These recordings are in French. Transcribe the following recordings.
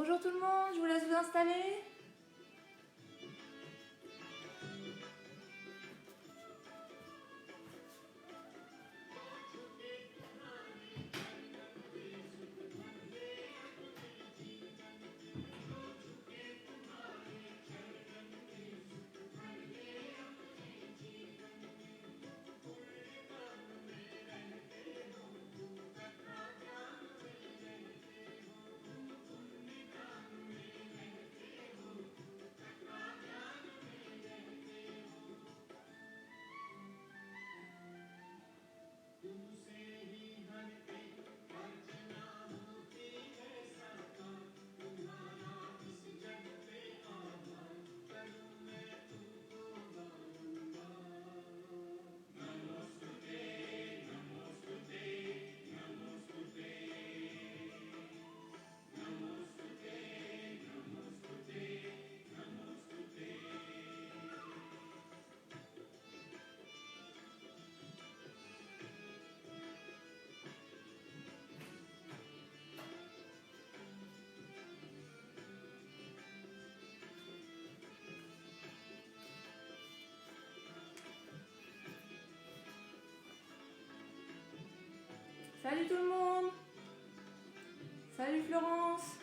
Bonjour tout le monde, je vous laisse vous installer. Salut tout le monde. Salut Florence.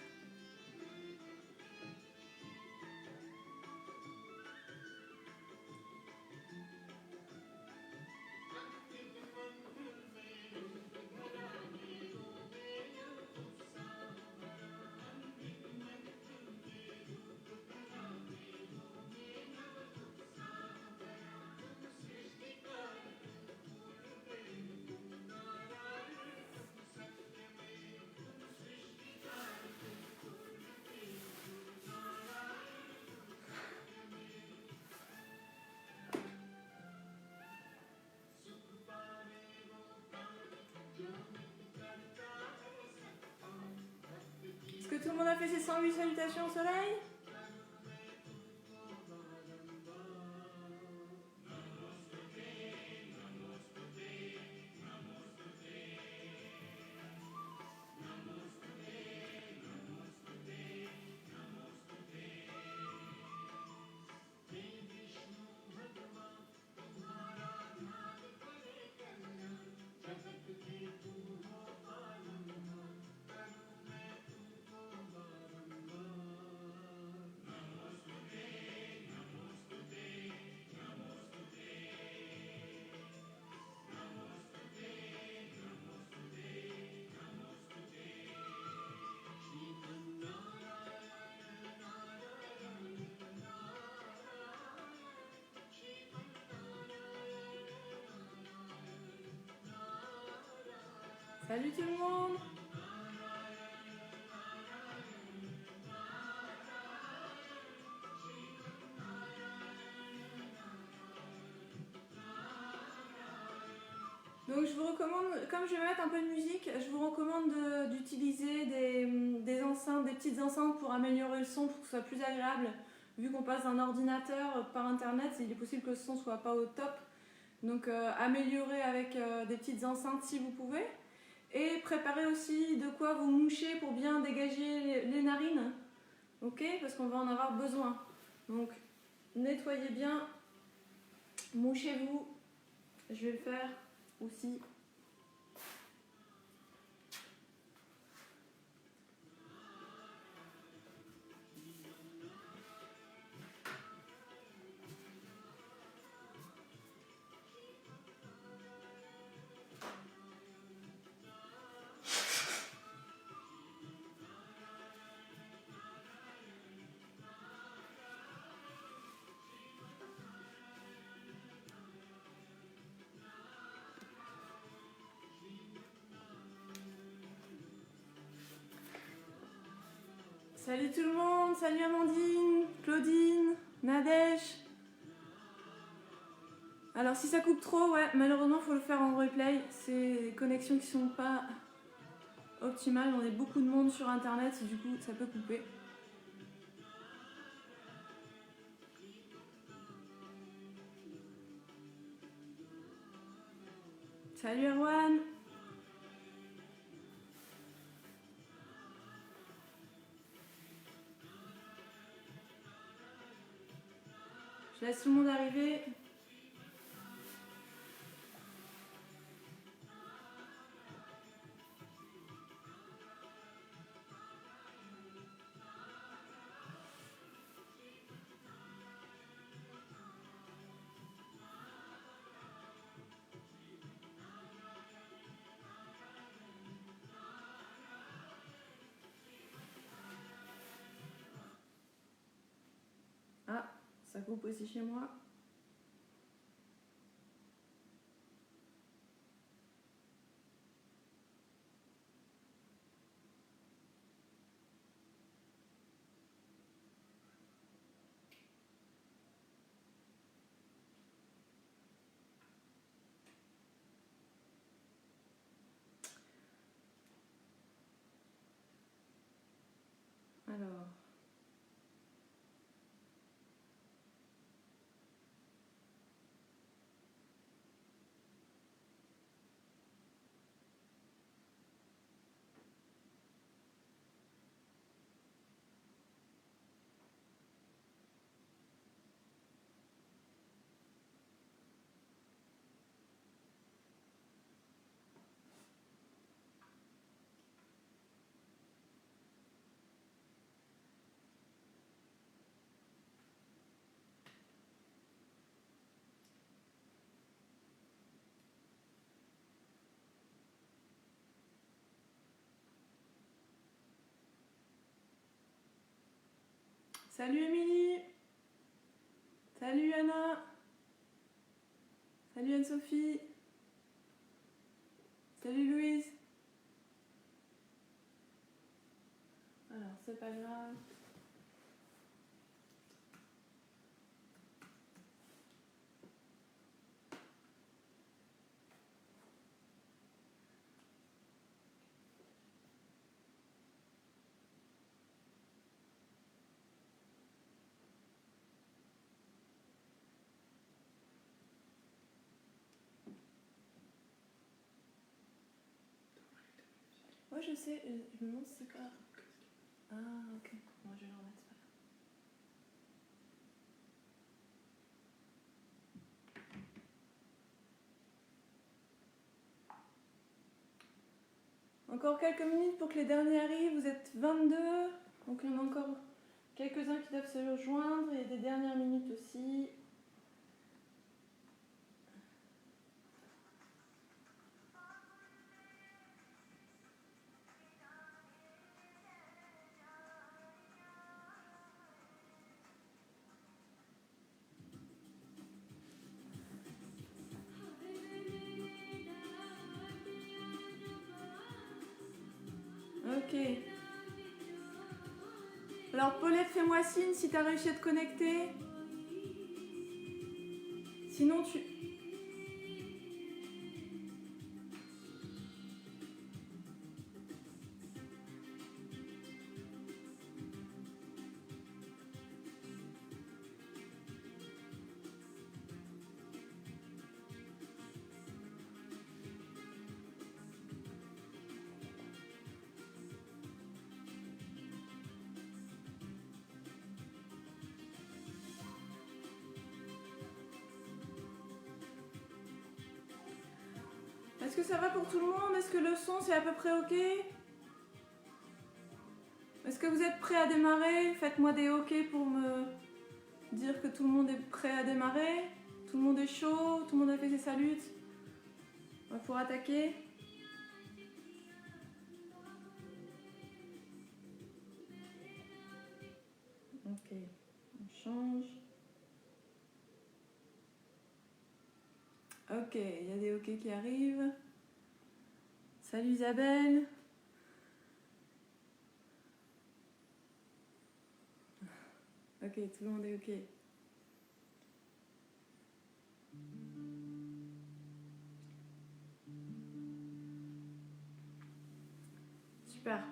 Est-ce que tout le monde a fait ses 108 salutations au soleil? Salut tout le monde. Donc je vous recommande, comme je vais mettre un peu de musique, je vous recommande d'utiliser des enceintes, des petites enceintes pour améliorer le son, pour que ce soit plus agréable. Vu qu'on passe d'un ordinateur par internet, il est possible que le son soit pas au top. Donc améliorer avec des petites enceintes si vous pouvez. Et préparez aussi de quoi vous moucher pour bien dégager les narines. Ok? Parce qu'on va en avoir besoin. Donc nettoyez bien, mouchez-vous. Je vais le faire aussi. Salut tout le monde, salut Amandine, Claudine, Nadège. Alors si ça coupe trop, ouais, malheureusement il faut le faire en replay. C'est des connexions qui sont pas optimales, on est beaucoup de monde sur internet, du coup ça peut couper. Salut Erwan. Je laisse tout le monde arriver. Ah, ça coupe aussi chez moi. Alors. Salut Émilie. Salut Anna. Salut Anne-Sophie. Salut Louise. Alors, c'est pas grave. Ouais, je sais, je me demande si c'est pas. Ah, ok. Bon, je vais le remettre. Encore quelques minutes pour que les derniers arrivent. Vous êtes 22. Donc il y en a encore quelques-uns qui doivent se rejoindre. Il y a des dernières minutes aussi. Ok. Alors Paulette, fais-moi signe si tu as réussi à te connecter. Sinon tu... Est-ce que ça va pour tout le monde? Est-ce que le son c'est à peu près ok? Est-ce que vous êtes prêts à démarrer? Faites-moi des ok pour me dire que tout le monde est prêt à démarrer. Tout le monde est chaud, tout le monde a fait ses saluts. On va pouvoir attaquer. Ok, on change. Ok, il y a des ok qui arrivent. Salut Isabelle. Ok, tout le monde est ok. Super.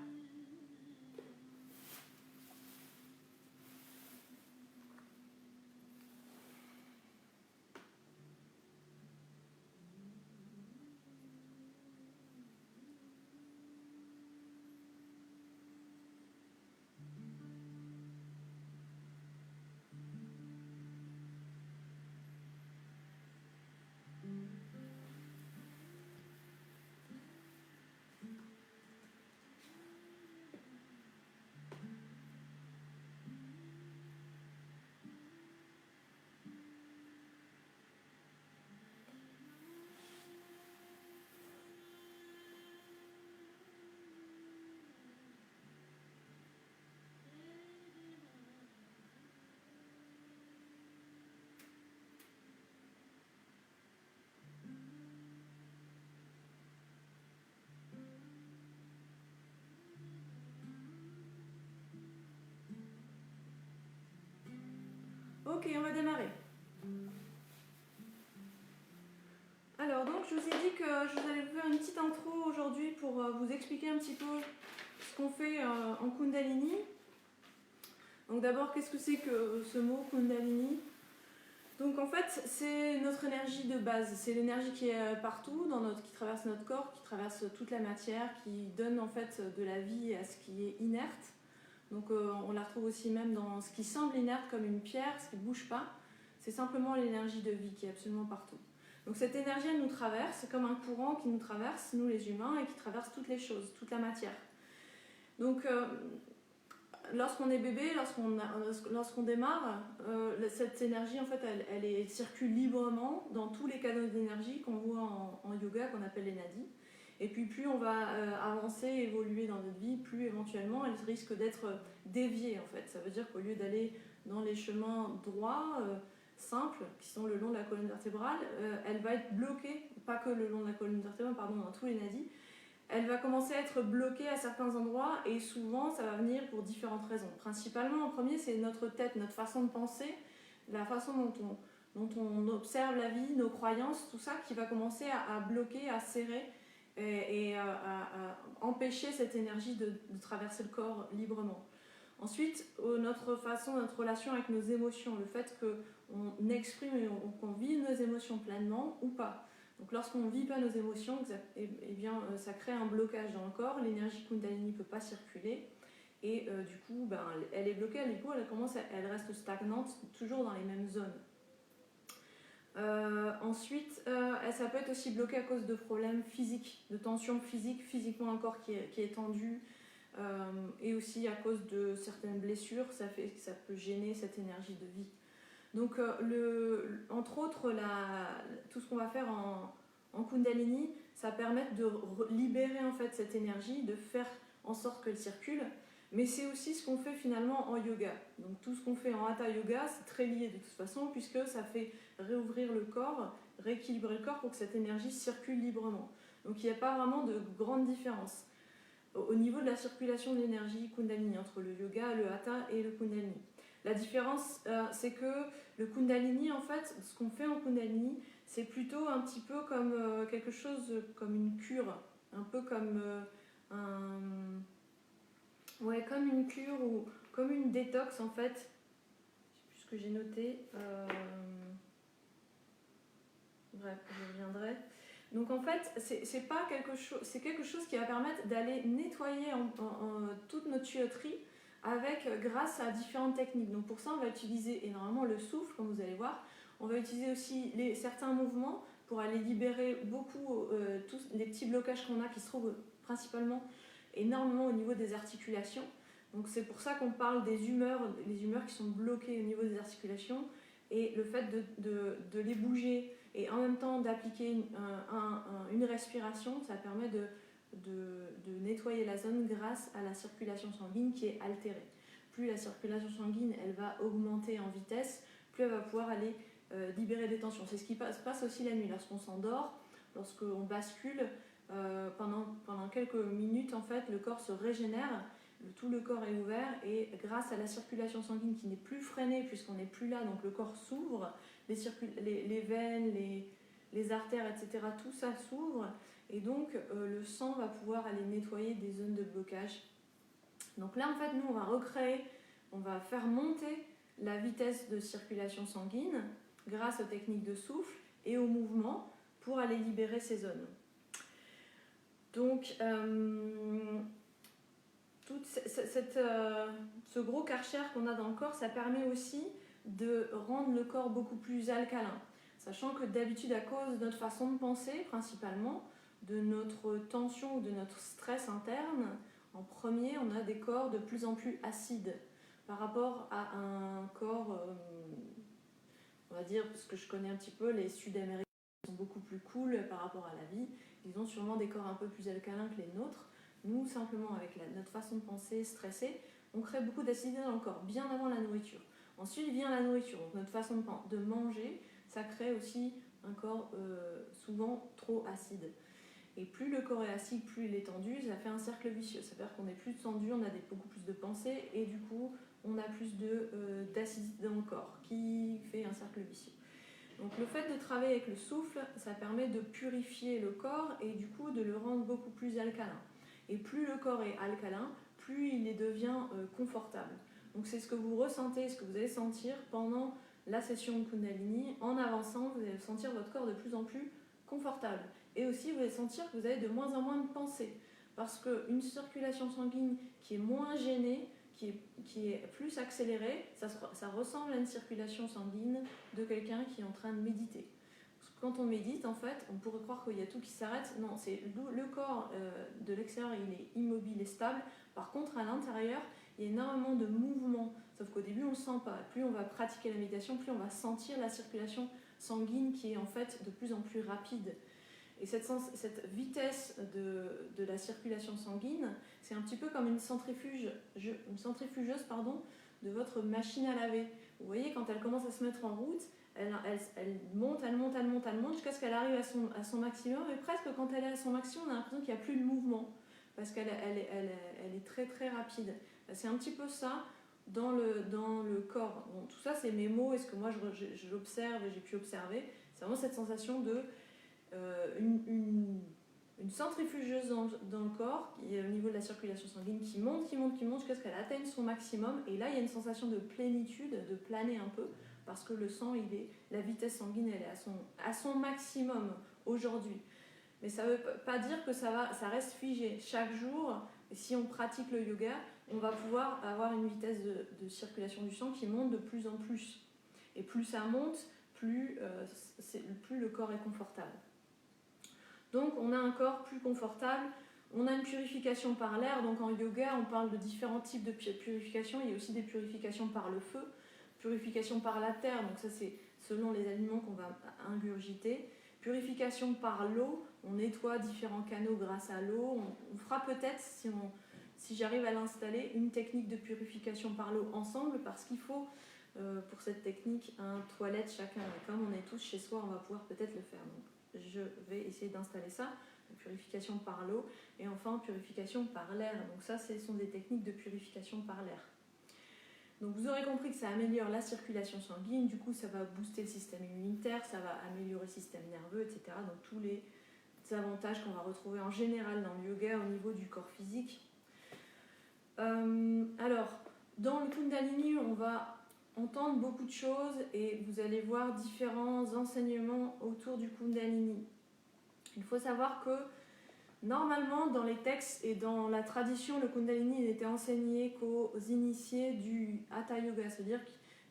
Ok, on va démarrer. Alors donc je vous ai dit que je vous allais vous faire une petite intro aujourd'hui pour vous expliquer un petit peu ce qu'on fait en Kundalini. Donc d'abord, qu'est-ce que c'est que ce mot Kundalini? Donc en fait, c'est notre énergie de base, c'est l'énergie qui est partout, qui traverse notre corps, qui traverse toute la matière, qui donne en fait de la vie à ce qui est inerte. Donc on la retrouve aussi même dans ce qui semble inerte comme une pierre, ce qui ne bouge pas. C'est simplement l'énergie de vie qui est absolument partout. Donc cette énergie, elle nous traverse, c'est comme un courant qui nous traverse, nous les humains, et qui traverse toutes les choses, toute la matière. Donc lorsqu'on est bébé, lorsqu'on démarre, cette énergie, en fait, elle circule librement dans tous les canaux d'énergie qu'on voit en yoga, qu'on appelle les nadis. Et puis plus on va avancer, évoluer dans notre vie, plus éventuellement elle risque d'être déviée en fait. Ça veut dire qu'au lieu d'aller dans les chemins droits, simples, qui sont le long de la colonne vertébrale, elle va être bloquée, pas que le long de la colonne vertébrale, pardon, dans tous les nadis. Elle va commencer à être bloquée à certains endroits et souvent ça va venir pour différentes raisons. Principalement en premier, c'est notre tête, notre façon de penser, la façon dont on observe la vie, nos croyances, tout ça qui va commencer à bloquer, à serrer et à empêcher cette énergie de traverser le corps librement. Ensuite, notre relation avec nos émotions, le fait qu'on exprime et qu'on vive nos émotions pleinement ou pas. Donc lorsqu'on ne vit pas nos émotions, bien, ça crée un blocage dans le corps, l'énergie Kundalini ne peut pas circuler et du coup elle est bloquée, elle reste stagnante, toujours dans les mêmes zones. Ensuite, ça peut être aussi bloqué à cause de problèmes physiques, de tensions physiques, physiquement un corps qui est tendu, et aussi à cause de certaines blessures, ça peut gêner cette énergie de vie. Donc, entre autres, tout ce qu'on va faire en Kundalini, ça permet de libérer en fait cette énergie, de faire en sorte qu'elle circule. Mais c'est aussi ce qu'on fait finalement en yoga. Donc tout ce qu'on fait en Hatha Yoga, c'est très lié de toute façon, puisque ça fait réouvrir le corps, rééquilibrer le corps pour que cette énergie circule librement. Donc il n'y a pas vraiment de grande différence au niveau de la circulation de l'énergie Kundalini entre le yoga, le Hatha et le Kundalini. La différence, c'est que le Kundalini, en fait, ce qu'on fait en Kundalini, c'est plutôt un petit peu comme quelque chose, comme une cure, un peu comme comme une cure ou comme une détox en fait. Je sais plus ce que j'ai noté. Bref, je reviendrai. Donc en fait, c'est pas quelque chose, c'est quelque chose qui va permettre d'aller nettoyer toute notre tuyauterie grâce à différentes techniques. Donc pour ça, on va utiliser énormément le souffle, comme vous allez voir. On va utiliser aussi certains mouvements pour aller libérer beaucoup tous les petits blocages qu'on a qui se trouvent principalement énormément au niveau des articulations. Donc c'est pour ça qu'on parle des humeurs, les humeurs qui sont bloquées au niveau des articulations, et le fait de les bouger et en même temps d'appliquer une respiration, ça permet de nettoyer la zone grâce à la circulation sanguine qui est altérée. Plus la circulation sanguine elle va augmenter en vitesse, plus elle va pouvoir aller libérer des tensions. C'est ce qui passe aussi la nuit, lorsqu'on s'endort, lorsqu'on bascule, pendant quelques minutes en fait, le corps se régénère, tout le corps est ouvert et grâce à la circulation sanguine qui n'est plus freinée puisqu'on n'est plus là, donc le corps s'ouvre, les veines, les artères, etc., tout ça s'ouvre et donc le sang va pouvoir aller nettoyer des zones de blocage. Donc là en fait nous on va faire monter la vitesse de circulation sanguine grâce aux techniques de souffle et au mouvement pour aller libérer ces zones. Donc ce gros karcher qu'on a dans le corps, ça permet aussi de rendre le corps beaucoup plus alcalin. Sachant que d'habitude, à cause de notre façon de penser, principalement, de notre tension ou de notre stress interne, en premier, on a des corps de plus en plus acides par rapport à un corps, on va dire, parce que je connais un petit peu, les Sud-Américains sont beaucoup plus cool par rapport à la vie. Ils ont sûrement des corps un peu plus alcalins que les nôtres. Nous, simplement, avec notre façon de penser stressée, on crée beaucoup d'acidité dans le corps, bien avant la nourriture. Ensuite vient la nourriture, donc notre façon de manger, ça crée aussi un corps souvent trop acide. Et plus le corps est acide, plus il est tendu, ça fait un cercle vicieux. Ça veut dire qu'on est plus tendu, on a beaucoup plus de pensées, et du coup, on a plus d'acidité dans le corps, qui fait un cercle vicieux. Donc le fait de travailler avec le souffle, ça permet de purifier le corps et du coup de le rendre beaucoup plus alcalin. Et plus le corps est alcalin, plus il devient confortable. Donc c'est ce que vous ressentez, ce que vous allez sentir pendant la session Kundalini. En avançant, vous allez sentir votre corps de plus en plus confortable. Et aussi, vous allez sentir que vous avez de moins en moins de pensées. Parce qu'une circulation sanguine qui est moins gênée, qui est plus accélérée, ça ressemble à une circulation sanguine de quelqu'un qui est en train de méditer. Parce que quand on médite, en fait, on pourrait croire qu'il y a tout qui s'arrête. Non, c'est le corps de l'extérieur, il est immobile et stable. Par contre, à l'intérieur, il y a énormément de mouvements. Sauf qu'au début, on ne le sent pas. Plus on va pratiquer la méditation, plus on va sentir la circulation sanguine qui est en fait de plus en plus rapide. Et cette vitesse de la circulation sanguine, c'est un petit peu comme une centrifugeuse de votre machine à laver. Vous voyez, quand elle commence à se mettre en route, elle monte jusqu'à ce qu'elle arrive à son maximum. Et presque quand elle est à son maximum, on a l'impression qu'il n'y a plus de mouvement parce qu'elle est très très rapide. C'est un petit peu ça dans le corps. Bon, tout ça, c'est mes mots et ce que moi j'observe et j'ai pu observer. C'est vraiment cette sensation de une centrifugeuse dans le corps qui est au niveau de la circulation sanguine qui monte jusqu'à ce qu'elle atteigne son maximum. Et là, il y a une sensation de plénitude, de planer un peu, parce que le sang, la vitesse sanguine, elle est à son maximum aujourd'hui. Mais ça ne veut pas dire que ça reste figé. Chaque jour, si on pratique le yoga, on va pouvoir avoir une vitesse de circulation du sang qui monte de plus en plus. Et plus ça monte, plus le corps est confortable. Donc on a un corps plus confortable, on a une purification par l'air. Donc en yoga, on parle de différents types de purification. Il y a aussi des purifications par le feu, purification par la terre, donc ça c'est selon les aliments qu'on va ingurgiter. Purification par l'eau, on nettoie différents canaux grâce à l'eau. On fera peut-être, si j'arrive à l'installer, une technique de purification par l'eau ensemble, parce qu'il faut pour cette technique un toilette chacun. Et comme on est tous chez soi, on va pouvoir peut-être le faire. Donc, je vais essayer d'installer ça, purification par l'eau, et enfin purification par l'air. Donc ça, ce sont des techniques de purification par l'air. Donc vous aurez compris que ça améliore la circulation sanguine, du coup ça va booster le système immunitaire, ça va améliorer le système nerveux, etc. Donc tous les avantages qu'on va retrouver en général dans le yoga au niveau du corps physique. Alors, dans le Kundalini, on va entendre beaucoup de choses et vous allez voir différents enseignements autour du Kundalini. Il faut savoir que normalement dans les textes et dans la tradition, le Kundalini n'était enseigné qu'aux initiés du Hatha Yoga, c'est-à-dire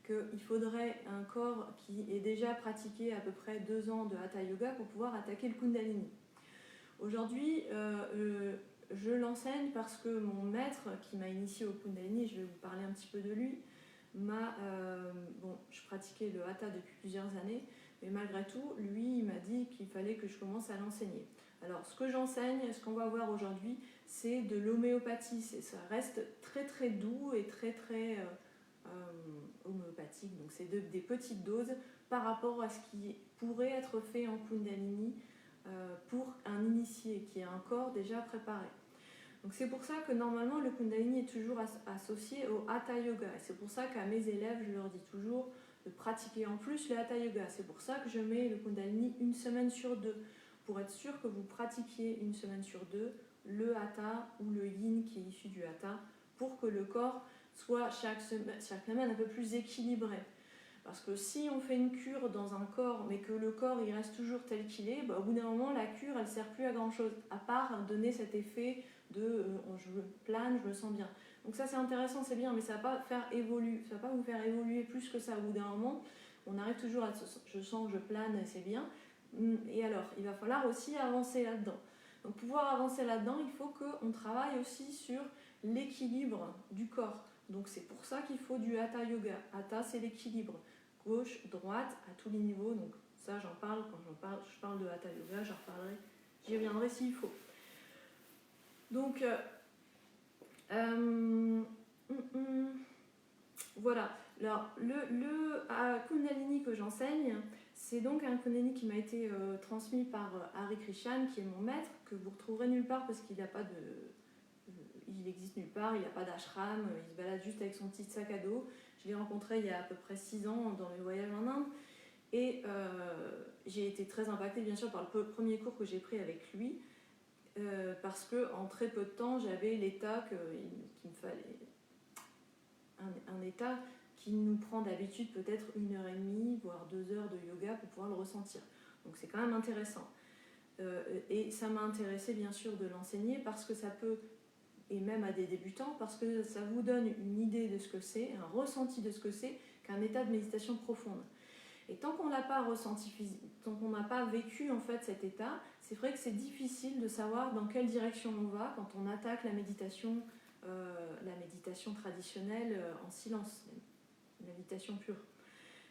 qu'il faudrait un corps qui ait déjà pratiqué à peu près 2 ans de Hatha Yoga pour pouvoir attaquer le Kundalini. Aujourd'hui, je l'enseigne parce que mon maître qui m'a initié au Kundalini, je vais vous parler un petit peu de lui, je pratiquais le Hatha depuis plusieurs années, mais malgré tout, lui, il m'a dit qu'il fallait que je commence à l'enseigner. Alors, ce que j'enseigne, ce qu'on va voir aujourd'hui, c'est de l'homéopathie. Ça reste très très doux et très très homéopathique. Donc, c'est des petites doses par rapport à ce qui pourrait être fait en Kundalini pour un initié qui a un corps déjà préparé. Donc c'est pour ça que normalement le Kundalini est toujours associé au Hatha Yoga. Et c'est pour ça qu'à mes élèves, je leur dis toujours de pratiquer en plus le Hatha Yoga. C'est pour ça que je mets le Kundalini 1 semaine sur 2, pour être sûr que vous pratiquiez 1 semaine sur 2 le Hatha ou le Yin qui est issu du Hatha, pour que le corps soit chaque semaine un peu plus équilibré. Parce que si on fait une cure dans un corps, mais que le corps il reste toujours tel qu'il est, au bout d'un moment, la cure, elle ne sert plus à grand-chose, à part donner cet effet de je plane, je me sens bien. Donc ça, c'est intéressant, c'est bien, mais ça ne va pas vous faire évoluer plus que ça. Au bout d'un moment, on arrive toujours à je sens, je plane, c'est bien. Et alors, il va falloir aussi avancer là-dedans. Donc pour pouvoir avancer là-dedans, il faut qu'on travaille aussi sur l'équilibre du corps. Donc c'est pour ça qu'il faut du Hatha Yoga. Hatha, c'est l'équilibre. Gauche, droite, à tous les niveaux. Donc ça, j'en parle quand je parle de Hatha Yoga, j'y reviendrai s'il faut. Donc, voilà. Alors, le Kundalini que j'enseigne, c'est donc un Kundalini qui m'a été transmis par Hare Krishna, qui est mon maître, que vous retrouverez nulle part parce qu'il n'a pas il existe nulle part, il n'a pas d'ashram, il se balade juste avec son petit sac à dos. Je l'ai rencontré il y a à peu près 6 ans dans le voyage en Inde. Et j'ai été très impactée bien sûr par le premier cours que j'ai pris avec lui, parce qu'en très peu de temps, j'avais l'état qu'il me fallait. Un état qui nous prend d'habitude peut-être 1h30, voire 2 heures de yoga pour pouvoir le ressentir. Donc c'est quand même intéressant. Et ça m'a intéressé bien sûr de l'enseigner parce que ça peut, et même à des débutants, parce que ça vous donne une idée de ce que c'est, un ressenti de ce que c'est qu'un état de méditation profonde. Et tant qu'on n'a pas ressenti, tant qu'on n'a pas vécu en fait cet état, c'est vrai que c'est difficile de savoir dans quelle direction on va quand on attaque la méditation traditionnelle en silence, la méditation pure.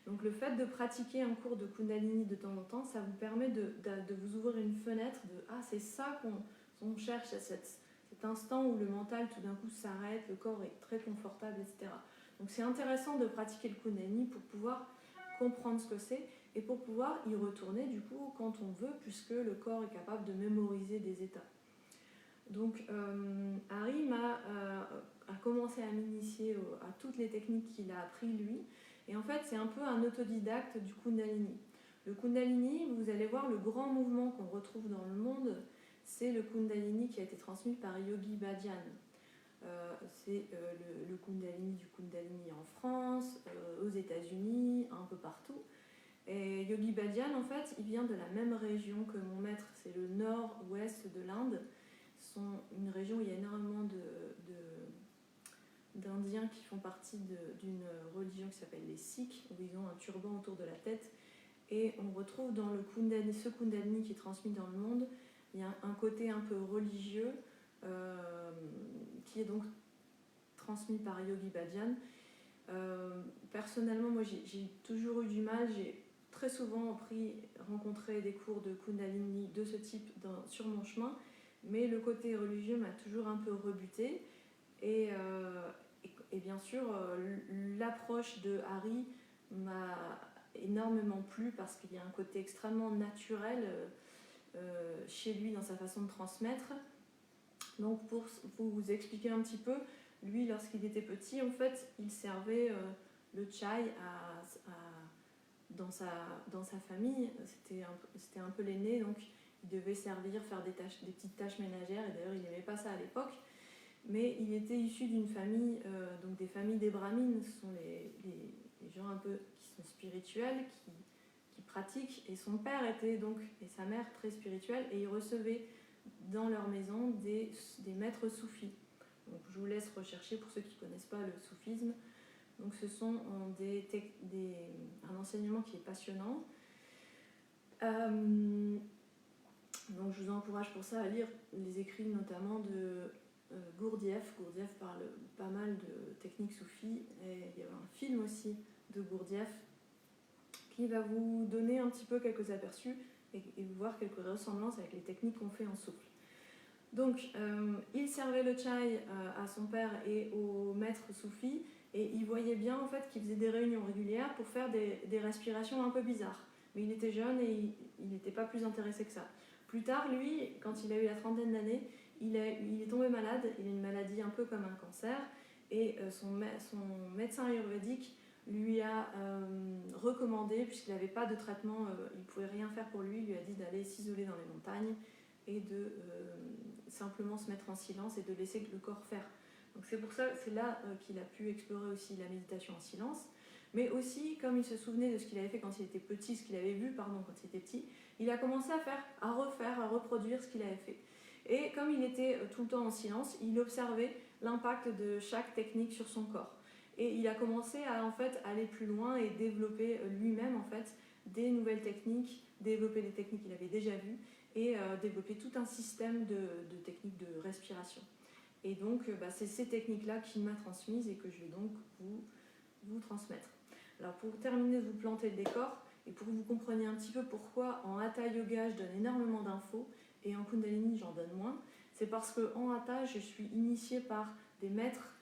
Donc le fait de pratiquer un cours de Kundalini de temps en temps, ça vous permet de vous ouvrir une fenêtre de « Ah, c'est ça qu'on cherche, à cet instant où le mental tout d'un coup s'arrête, le corps est très confortable, etc. » Donc c'est intéressant de pratiquer le Kundalini pour pouvoir comprendre ce que c'est et pour pouvoir y retourner du coup quand on veut, puisque le corps est capable de mémoriser des états. Donc Harry a commencé à m'initier à toutes les techniques qu'il a appris lui, et en fait c'est un peu un autodidacte du Kundalini. Le Kundalini, vous allez voir, le grand mouvement qu'on retrouve dans le monde, c'est le Kundalini qui a été transmis par Yogi Bhajan. C'est le Kundalini du Kundalini en France, aux États-Unis, un peu partout. Et Yogi Bhajan, en fait, il vient de la même région que mon maître, c'est le nord-ouest de l'Inde. C'est une région où il y a énormément d'Indiens qui font partie d'une religion qui s'appelle les Sikhs, où ils ont un turban autour de la tête. Et on retrouve dans ce Kundalini qui est transmis dans le monde, il y a un côté un peu religieux qui est donc transmis par Yogi Bhajan. Personnellement, moi j'ai toujours eu du mal, j'ai très souvent rencontré des cours de Kundalini de ce type sur mon chemin, mais le côté religieux m'a toujours un peu rebuté. Et bien sûr, l'approche de Harry m'a énormément plu parce qu'il y a un côté extrêmement naturel chez lui dans sa façon de transmettre. Donc pour vous expliquer un petit peu, lui lorsqu'il était petit, en fait, il servait le chai dans sa famille. C'était un peu l'aîné, donc il devait servir, faire des petites tâches ménagères, et d'ailleurs il n'aimait pas ça à l'époque. Mais il était issu d'une famille, donc des familles des brahmines, ce sont les gens un peu qui sont spirituels, qui pratiquent, et son père et sa mère très spirituels, et ils recevaient dans leur maison des maîtres soufis. Donc je vous laisse rechercher pour ceux qui ne connaissent pas le soufisme. Donc ce sont un enseignement qui est passionnant. Donc je vous encourage pour ça à lire les écrits notamment de Gurdjieff. Gurdjieff parle pas mal de techniques soufis, et il y a un film aussi de Gurdjieff qui va vous donner un petit peu quelques aperçus et voir quelques ressemblances avec les techniques qu'on fait en souffle. Donc il servait le chai à son père et au maître soufi, et il voyait bien en fait qu'il faisait des réunions régulières pour faire des respirations un peu bizarres. Mais il était jeune et il n'était pas plus intéressé que ça. Plus tard, lui, quand il a eu la trentaine d'années, il est tombé malade. Il a une maladie un peu comme un cancer, et son médecin ayurvédique lui a recommandé, puisqu'il n'avait pas de traitement, il ne pouvait rien faire pour lui, il lui a dit d'aller s'isoler dans les montagnes et de simplement se mettre en silence et de laisser le corps faire. Donc c'est là qu'il a pu explorer aussi la méditation en silence. Mais aussi, comme il se souvenait de ce qu'il avait fait quand il était petit, ce qu'il avait vu quand il était petit, il a commencé à reproduire ce qu'il avait fait. Et comme il était tout le temps en silence, il observait l'impact de chaque technique sur son corps. Et il a commencé à en fait aller plus loin et développer lui-même en fait des nouvelles techniques, développer des techniques qu'il avait déjà vues, et développer tout un système de techniques de respiration. Et donc c'est ces techniques-là qu'il m'a transmises et que je vais donc vous transmettre. Alors pour terminer de vous planter le décor, et pour que vous compreniez un petit peu pourquoi en Hatha Yoga je donne énormément d'infos et en Kundalini j'en donne moins, c'est parce qu'en Hatha je suis initiée par des maîtres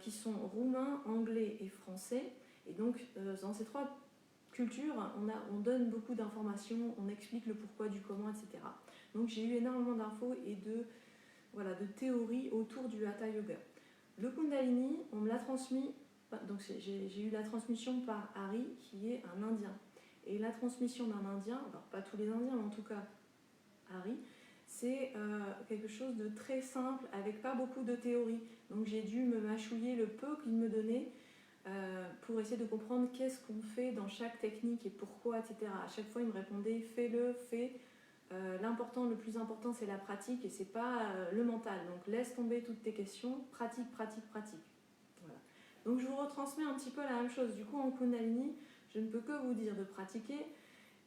qui sont roumains, anglais et français, et donc dans ces trois culture, on donne beaucoup d'informations, on explique le pourquoi du comment, etc. Donc j'ai eu énormément d'infos et voilà, de théorie autour du Hatha Yoga. Le Kundalini, on me l'a transmis, donc j'ai eu la transmission par Hari, qui est un Indien. Et la transmission d'un Indien, alors pas tous les Indiens, mais en tout cas Hari, c'est quelque chose de très simple, avec pas beaucoup de théorie. Donc j'ai dû me mâchouiller le peu qu'il me donnait pour essayer de comprendre qu'est-ce qu'on fait dans chaque technique et pourquoi, etc. À chaque fois, il me répondait fais-le, fais. Le plus important, c'est la pratique et c'est pas le mental. Donc laisse tomber toutes tes questions, pratique, pratique, pratique. Voilà. Donc je vous retransmets un petit peu la même chose. Du coup, en Kundalini, je ne peux que vous dire de pratiquer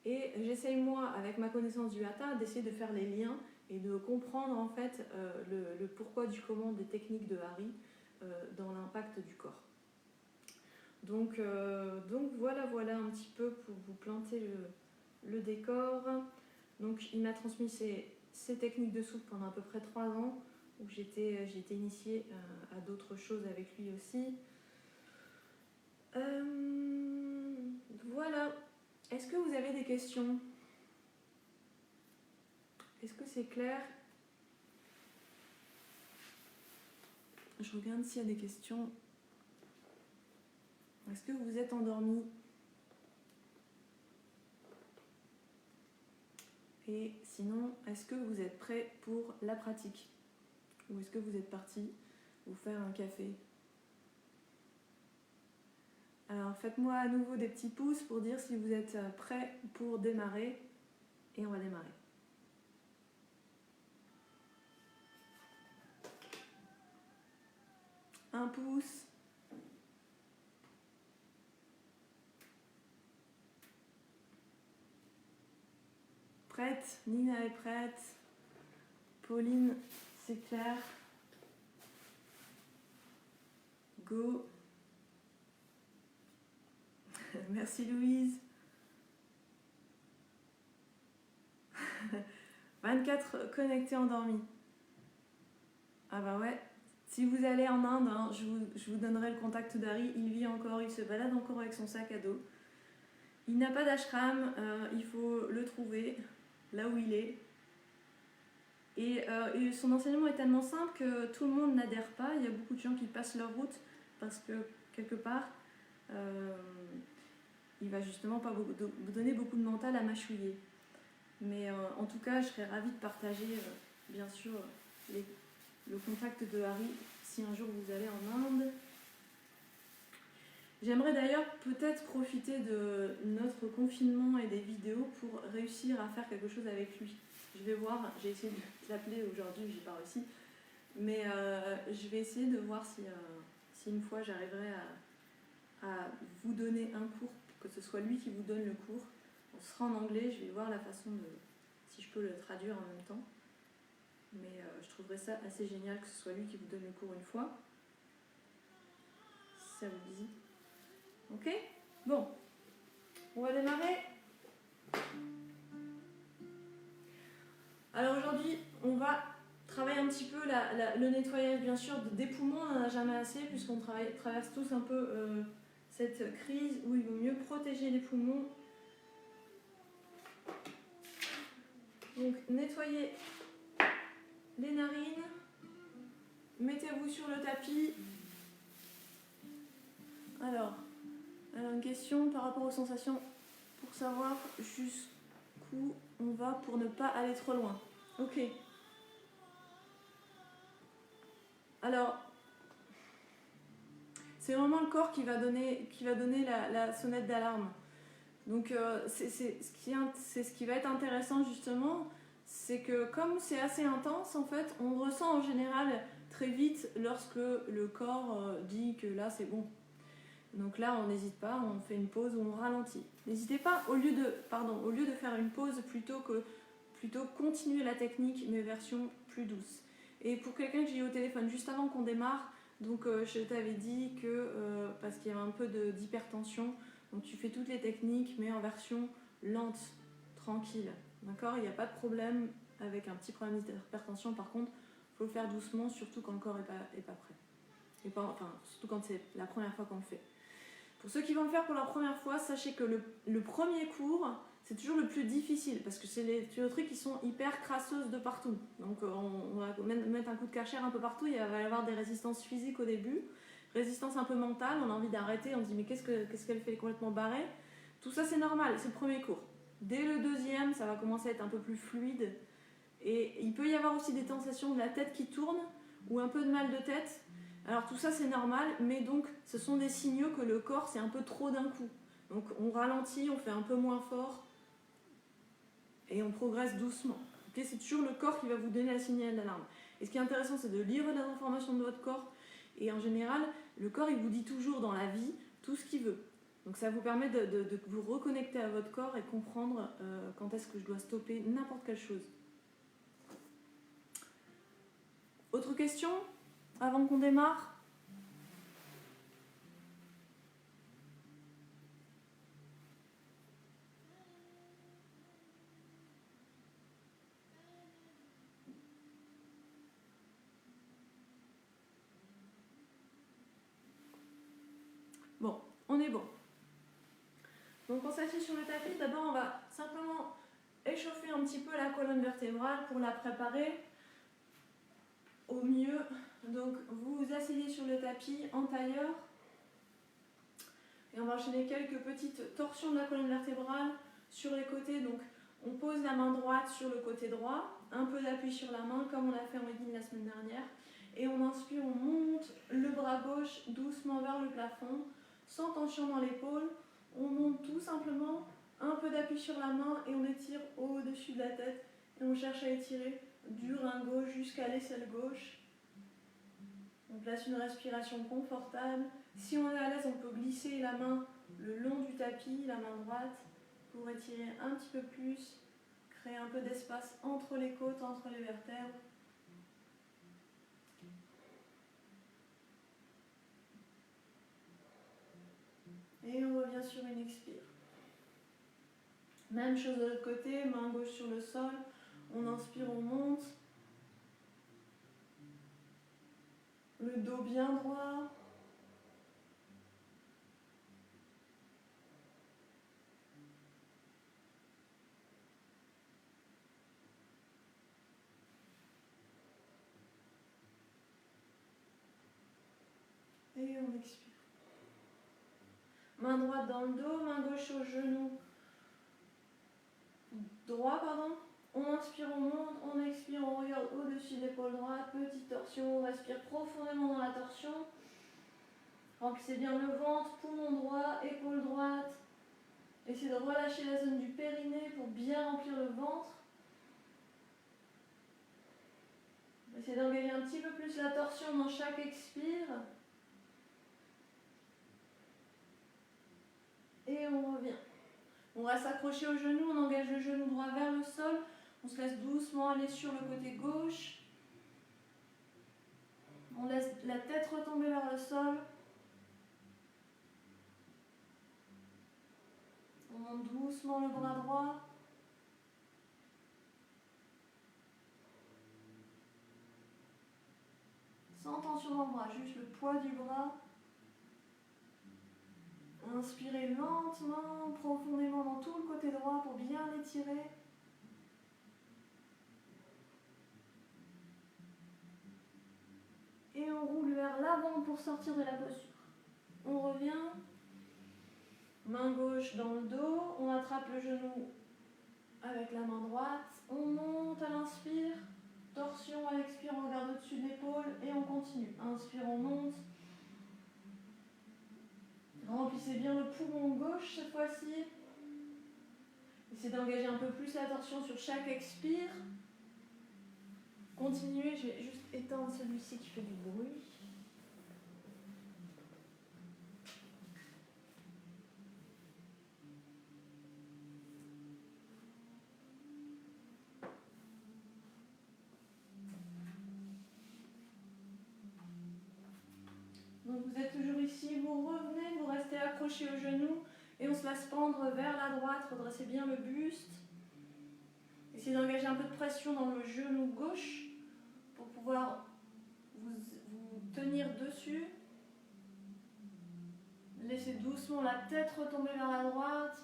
et j'essaye moi, avec ma connaissance du Hatha, d'essayer de faire les liens et de comprendre en fait le pourquoi du comment des techniques de Hari dans l'impact du corps. Donc voilà un petit peu pour vous planter le décor. Donc il m'a transmis ces techniques de souffle pendant à peu près 3 ans, où j'ai été initiée à d'autres choses avec lui aussi. Voilà. Est-ce que vous avez des questions? Est-ce que c'est clair? Je regarde s'il y a des questions. Est-ce que vous êtes endormis? Et sinon, est-ce que vous êtes prêts pour la pratique? Ou est-ce que vous êtes partis vous faire un café? Alors faites-moi à nouveau des petits pouces pour dire si vous êtes prêts pour démarrer. Et on va démarrer. Un pouce. Prête? Nina est prête. Pauline, c'est clair. Go. Merci Louise. 24 connectés endormis. Ah bah ouais. Si vous allez en Inde, hein, je vous donnerai le contact d'Hari. Il vit encore, il se balade encore avec son sac à dos. Il n'a pas d'ashram, il faut le trouver là où il est. Et son enseignement est tellement simple que tout le monde n'adhère pas. Il y a beaucoup de gens qui passent leur route parce que quelque part, il va justement pas vous donner beaucoup de mental à mâchouiller. Mais en tout cas, je serais ravie de partager, bien sûr, le contact de Hari si un jour vous allez en Inde. J'aimerais d'ailleurs peut-être profiter de notre confinement et des vidéos pour réussir à faire quelque chose avec lui. Je vais voir, j'ai essayé de l'appeler aujourd'hui, j'ai pas réussi. Mais je vais essayer de voir si une fois j'arriverai à vous donner un cours, que ce soit lui qui vous donne le cours. On sera en anglais, je vais voir la façon de si je peux le traduire en même temps. Mais je trouverais ça assez génial que ce soit lui qui vous donne le cours une fois. Si ça vous dit. Ok? Bon. On va démarrer. Alors aujourd'hui, on va travailler un petit peu le nettoyage, bien sûr, des poumons. On n'en a jamais assez, puisqu'on traverse tous un peu cette crise où il vaut mieux protéger les poumons. Donc, nettoyez les narines. Mettez-vous sur le tapis. Alors, une question par rapport aux sensations pour savoir jusqu'où on va pour ne pas aller trop loin. Ok. Alors, c'est vraiment le corps qui va donner la sonnette d'alarme. Donc, c'est ce qui va être intéressant justement, c'est que comme c'est assez intense, en fait, on ressent en général très vite lorsque le corps dit que là c'est bon. Donc là, on n'hésite pas, on fait une pause ou on ralentit. N'hésitez pas, au lieu de faire une pause, plutôt continuer la technique, mais version plus douce. Et pour quelqu'un que j'ai eu au téléphone juste avant qu'on démarre, donc je t'avais dit que, parce qu'il y avait un peu d'hypertension, donc tu fais toutes les techniques, mais en version lente, tranquille. D'accord? Il n'y a pas de problème avec un petit problème d'hypertension, par contre, il faut le faire doucement, surtout quand le corps n'est pas prêt. Surtout quand c'est la première fois qu'on le fait. Pour ceux qui vont le faire pour la première fois, sachez que le premier cours, c'est toujours le plus difficile parce que c'est les tuyauteries qui sont hyper crasseuses de partout. Donc on va mettre un coup de Karcher un peu partout, il va y avoir des résistances physiques au début, résistance un peu mentale, on a envie d'arrêter, on se dit mais qu'est-ce qu'elle fait complètement barrée. Tout ça c'est normal, c'est le premier cours. Dès le deuxième, ça va commencer à être un peu plus fluide et il peut y avoir aussi des sensations de la tête qui tourne ou un peu de mal de tête. Alors tout ça c'est normal, mais donc ce sont des signaux que le corps c'est un peu trop d'un coup. Donc on ralentit, on fait un peu moins fort et on progresse doucement. Okay, c'est toujours le corps qui va vous donner la signal d'alarme. Et ce qui est intéressant c'est de lire les informations de votre corps et en général le corps il vous dit toujours dans la vie tout ce qu'il veut. Donc ça vous permet de vous reconnecter à votre corps et comprendre quand est-ce que je dois stopper n'importe quelle chose. Autre question avant qu'on démarre? Bon, on est bon. Donc on s'assied sur le tapis. D'abord on va simplement échauffer un petit peu la colonne vertébrale pour la préparer au mieux. Donc vous vous asseyez sur le tapis en tailleur et on va enchaîner quelques petites torsions de la colonne vertébrale sur les côtés. Donc on pose la main droite sur le côté droit, un peu d'appui sur la main comme on l'a fait en wedding la semaine dernière. Et on inspire, on monte le bras gauche doucement vers le plafond, sans tension dans l'épaule. On monte tout simplement, un peu d'appui sur la main et on étire au-dessus de la tête. Et on cherche à étirer du rein gauche jusqu'à l'aisselle gauche. On place une respiration confortable. Si on est à l'aise, on peut glisser la main le long du tapis, la main droite, pour étirer un petit peu plus, créer un peu d'espace entre les côtes, entre les vertèbres. Et on revient sur une expire. Même chose de l'autre côté, main gauche sur le sol. On inspire, on monte. Le dos bien droit. Et on expire. Main droite dans le dos, main gauche au genou droit, pardon. On inspire, on monte, on expire, on regarde au-dessus de l'épaule droite, petite torsion, on respire profondément dans la torsion. Remplissez bien le ventre, poumon droit, épaule droite. Essayez de relâcher la zone du périnée pour bien remplir le ventre. Essayez d'engager un petit peu plus la torsion dans chaque expire. Et on revient. On reste accroché au genou, on engage le genou droit vers le sol. On se laisse doucement aller sur le côté gauche. On laisse la tête retomber vers le sol. On monte doucement le bras droit. Sans tension dans le bras, juste le poids du bras. Inspirez lentement, profondément dans tout le côté droit pour bien l'étirer. Et on roule vers l'avant pour sortir de la posture. On revient. Main gauche dans le dos. On attrape le genou avec la main droite. On monte à l'inspire. Torsion à l'expire, on regarde au-dessus de l'épaule et on continue. Inspire, on monte. Remplissez bien le poumon gauche cette fois-ci. Essayez d'engager un peu plus la torsion sur chaque expire. Continuez, je vais juste éteindre celui-ci qui fait du bruit. Donc vous êtes toujours ici, vous revenez, vous restez accroché au genou et on se laisse pendre vers la droite, redressez bien le buste. Essayez d'engager un peu de pression dans le genou gauche pour pouvoir vous tenir dessus. Laissez doucement la tête retomber vers la droite.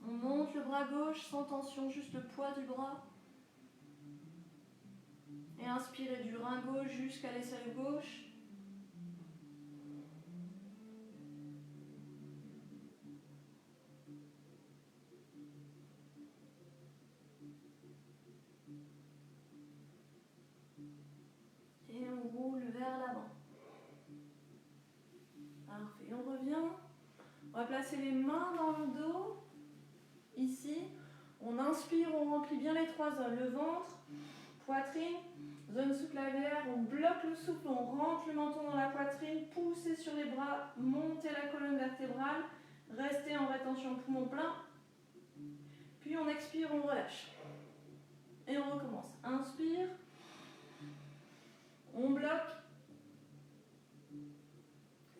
On monte le bras gauche sans tension, juste le poids du bras. Et inspirez du rein gauche jusqu'à l'aisselle gauche. Et on roule vers l'avant. Parfait, on revient. On va placer les mains dans le dos. Ici, on inspire, on remplit bien les trois zones. Le ventre, poitrine, zone sous-clavière. On bloque le souffle, on rentre le menton dans la poitrine. Poussez sur les bras, montez la colonne vertébrale. Restez en rétention poumon plein. Puis on expire, on relâche. Et on recommence. Inspire. On bloque.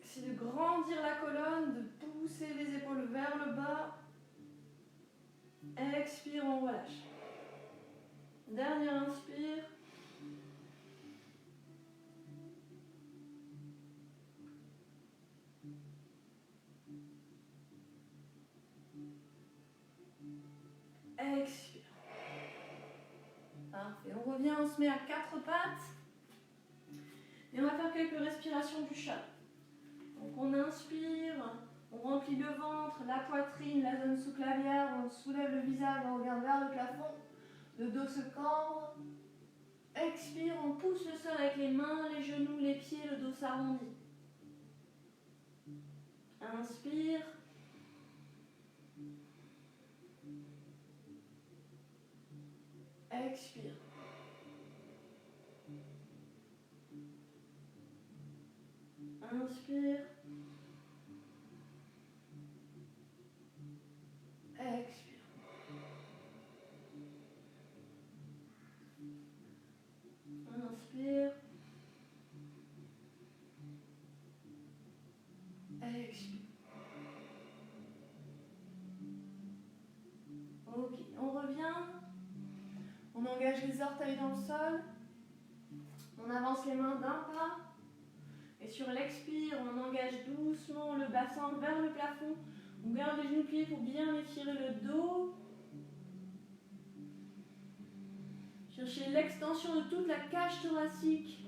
C'est de grandir la colonne, de pousser les épaules vers le bas. Expire, on relâche. Dernière inspire. Expire. Parfait. On revient, on se met à quatre pattes. Et on va faire quelques respirations du chat. Donc on inspire, on remplit le ventre, la poitrine, la zone sous-clavière, on soulève le visage, on regarde vers le plafond, le dos se cambre. Expire, on pousse le sol avec les mains, les genoux, les pieds, le dos s'arrondit. Inspire. Expire. Inspire. Expire. Inspire. Expire. Ok, on revient. On engage les orteils dans le sol. On avance les mains d'un pas. Et sur l'expire, on engage doucement le bassin vers le plafond. On garde les genoux pliés pour bien étirer le dos. Cherchez l'extension de toute la cage thoracique.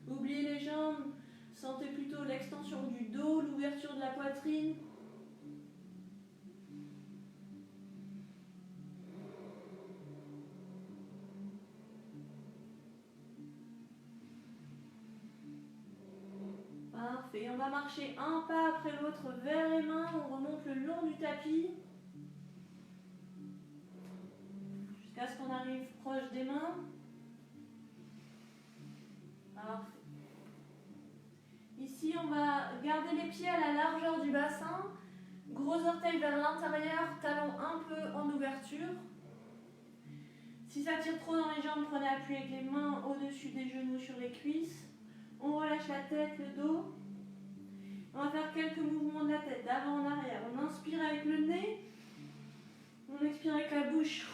Oubliez les jambes. Sentez plutôt l'extension du dos, l'ouverture de la poitrine. Parfait. On va marcher un pas après l'autre vers les mains. On remonte le long du tapis. Jusqu'à ce qu'on arrive proche des mains. Parfait. Ici, on va garder les pieds à la largeur du bassin. Gros orteils vers l'intérieur, talons un peu en ouverture. Si ça tire trop dans les jambes, prenez appui avec les mains au-dessus des genoux sur les cuisses. On relâche la tête, le dos. On va faire quelques mouvements de la tête, d'avant en arrière. On inspire avec le nez. On expire avec la bouche.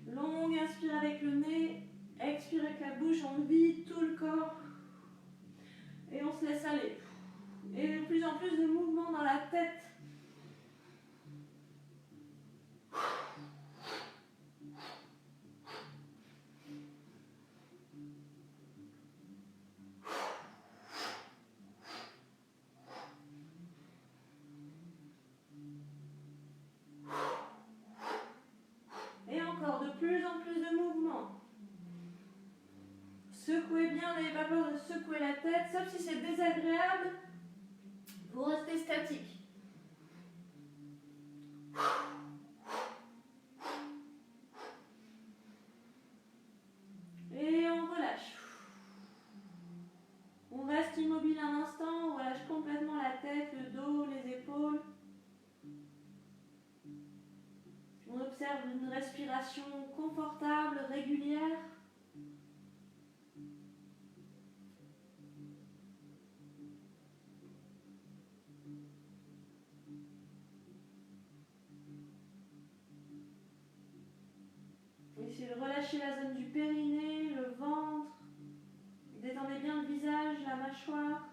Longue inspire avec le nez. Expire avec la bouche. On vide tout le corps. Et on se laisse aller. Et de plus en plus de mouvements dans la tête. Et encore de plus en plus de mouvements. Secouez bien, n'ayez pas peur de secouer la tête, sauf si c'est désagréable. Vous restez statique. Et on relâche. On reste immobile un instant, on relâche complètement la tête, le dos, les épaules. On observe une respiration confortable, régulière. Essayez de mâchoire.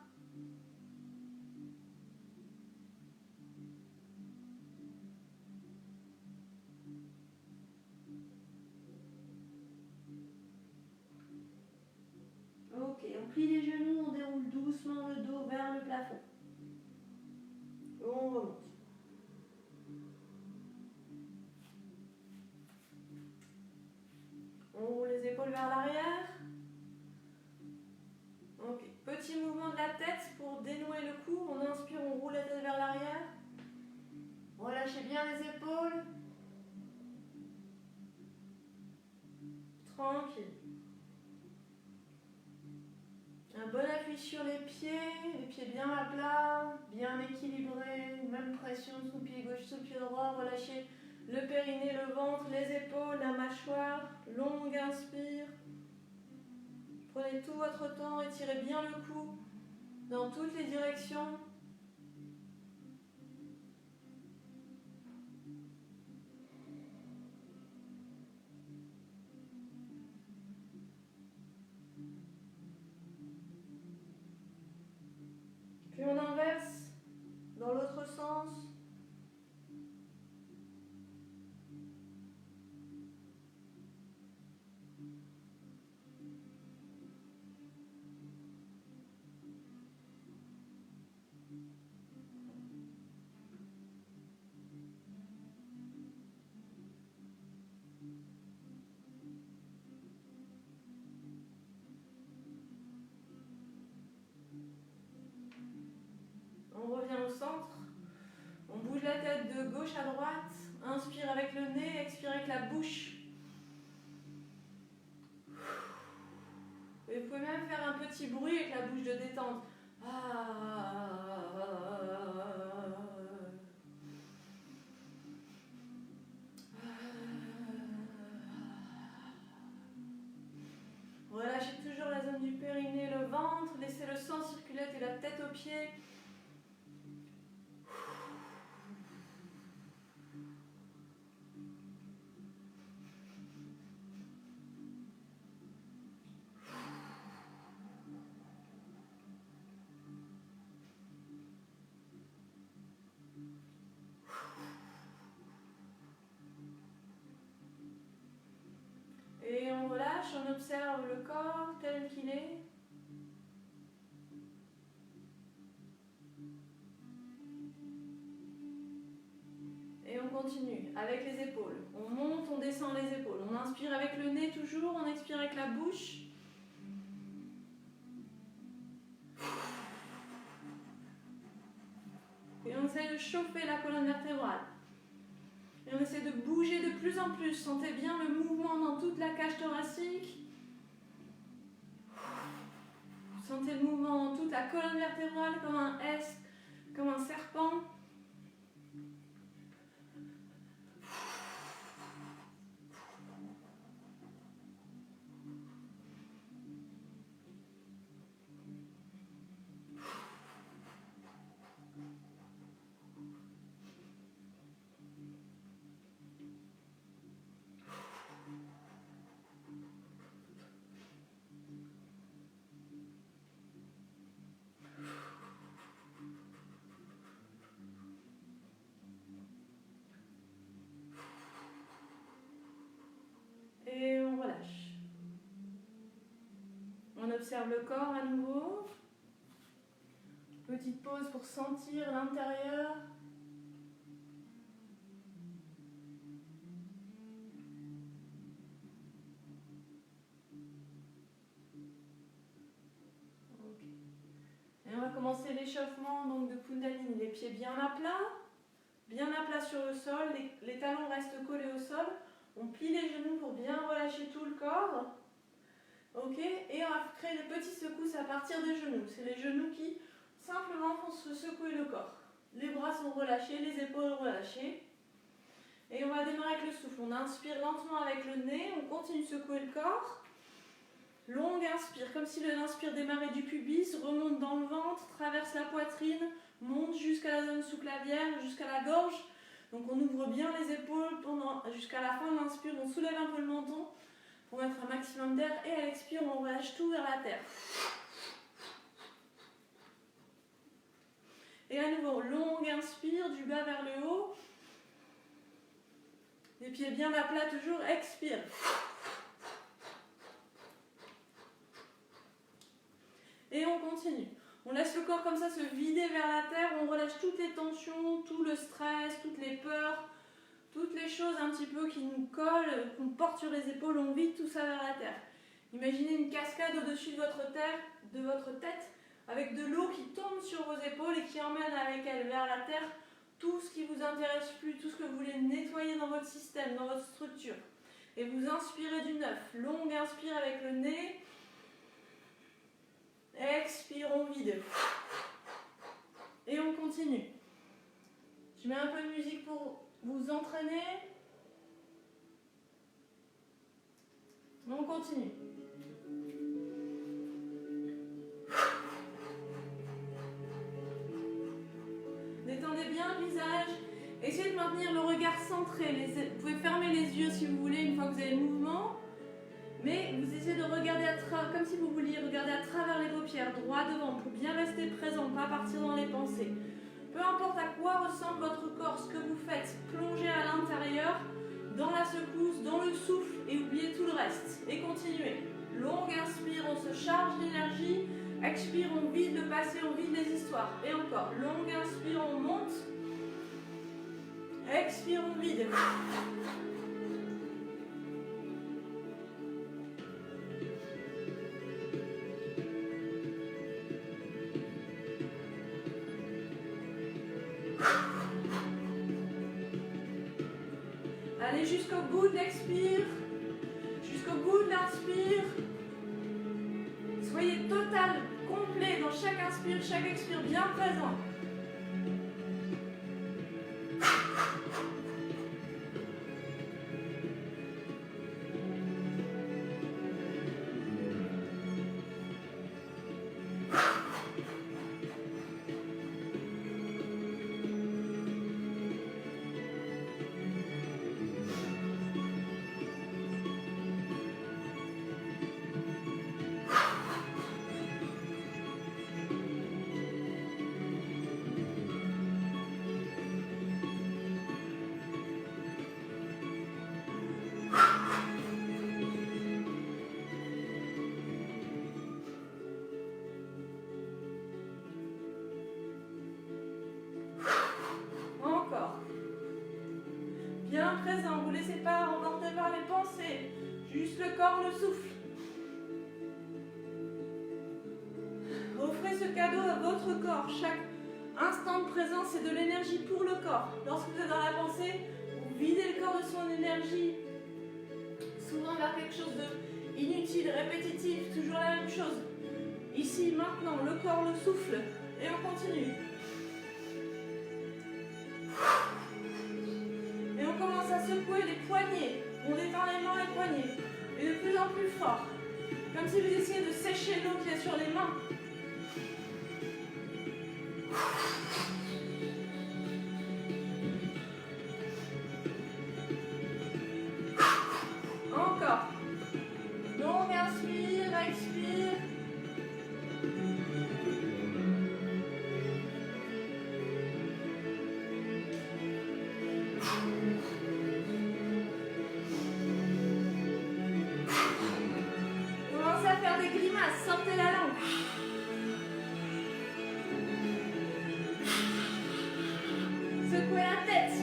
Ok, on plie les genoux, on déroule doucement le dos vers le plafond. On remonte. On roule les épaules vers l'arrière. Ok, petit mouvement de la tête pour dénouer le cou. On inspire, on roule la tête vers l'arrière. Relâchez bien les épaules. Tranquille. Un bon appui sur les pieds bien à plat, bien équilibrés, même pression sous le pied gauche, sous le pied droit, relâchez le périnée, le ventre, les épaules, la mâchoire, longue inspire. Prenez tout votre temps, étirez bien le cou dans toutes les directions. Puis on inverse dans l'autre sens. On revient au centre. On bouge la tête de gauche à droite. Inspire avec le nez, expire avec la bouche. Et vous pouvez même faire un petit bruit avec la bouche de détente. Relâchez toujours la zone du périnée, le ventre. Laissez le sang circuler et la tête aux pieds. Et on relâche, on observe le corps tel qu'il est. Et on continue avec les épaules. On monte, on descend les épaules. On inspire avec le nez toujours, on expire avec la bouche. Et on essaie de chauffer la colonne vertébrale. Et on essaie de bouger de plus en plus. Sentez bien le mouvement dans toute la cage thoracique. Sentez le mouvement dans toute la colonne vertébrale comme un S, comme un serpent. Et on relâche. On observe le corps à nouveau. Petite pause pour sentir l'intérieur. Okay. Et on va commencer l'échauffement donc de Kundalini. Les pieds bien à plat sur le sol. Les talons restent collés au sol. On plie les genoux pour bien relâcher tout le corps. Ok, et on va créer des petites secousses à partir des genoux. C'est les genoux qui simplement font se secouer le corps. Les bras sont relâchés, les épaules relâchées. Et on va démarrer avec le souffle. On inspire lentement avec le nez, on continue de secouer le corps. Longue inspire, comme si l'inspire démarrait du pubis, remonte dans le ventre, traverse la poitrine, monte jusqu'à la zone sous-clavière, jusqu'à la gorge. Donc on ouvre bien les épaules jusqu'à la fin de l'inspire, on soulève un peu le menton pour mettre un maximum d'air et à l'expire on relâche tout vers la terre. du bas vers le haut. Les pieds bien à plat toujours, expire. Et on continue. On laisse le corps comme ça se vider vers la terre, on relâche toutes les tensions, tout le stress, toutes les peurs, toutes les choses un petit peu qui nous collent, qu'on porte sur les épaules, on vide tout ça vers la terre. Imaginez une cascade au-dessus de votre tête, avec de l'eau qui tombe sur vos épaules et qui emmène avec elle vers la terre tout ce qui vous intéresse plus, tout ce que vous voulez nettoyer dans votre système, dans votre structure. Et vous inspirez du neuf. Longue inspire avec le nez. Expire, on vide. Et on continue. Je mets un peu de musique pour vous entraîner. On continue. Détendez bien le visage. Essayez de maintenir le regard centré. Vous pouvez fermer les yeux si vous voulez une fois que vous avez le mouvement. Mais vous essayez de regarder comme si vous vouliez regarder à travers les paupières, droit devant, pour bien rester présent, pas partir dans les pensées. Peu importe à quoi ressemble votre corps, ce que vous faites, plongez à l'intérieur, dans la secousse, dans le souffle, et oubliez tout le reste. Et continuez. Longue inspire, on se charge d'énergie. Expire, on vide le passé, on vide les histoires. Et encore. Longue inspire, on monte. Expire, on vide. Allez jusqu'au bout de l'expire, jusqu'au bout de l'inspire. Soyez total, complet dans chaque inspire, chaque expire, bien présent. Bien présent, vous ne laissez pas emporter par les pensées, juste le corps, le souffle. Offrez ce cadeau à votre corps. Chaque instant de présence, c'est de l'énergie pour le corps. Lorsque vous êtes dans la pensée, vous videz le corps de son énergie, souvent vers quelque chose d'inutile, répétitif, toujours la même chose. Ici, maintenant, le corps, le souffle, et on continue. Et on commence à secouer les poignets. On détend les mains et les poignets. Et de plus en plus fort. Comme si vous essayez de sécher l'eau qu'il y a sur les mains. Encore. Longue inspire, expire. Commencez à faire des grimaces, sortez la langue. Secouez la tête.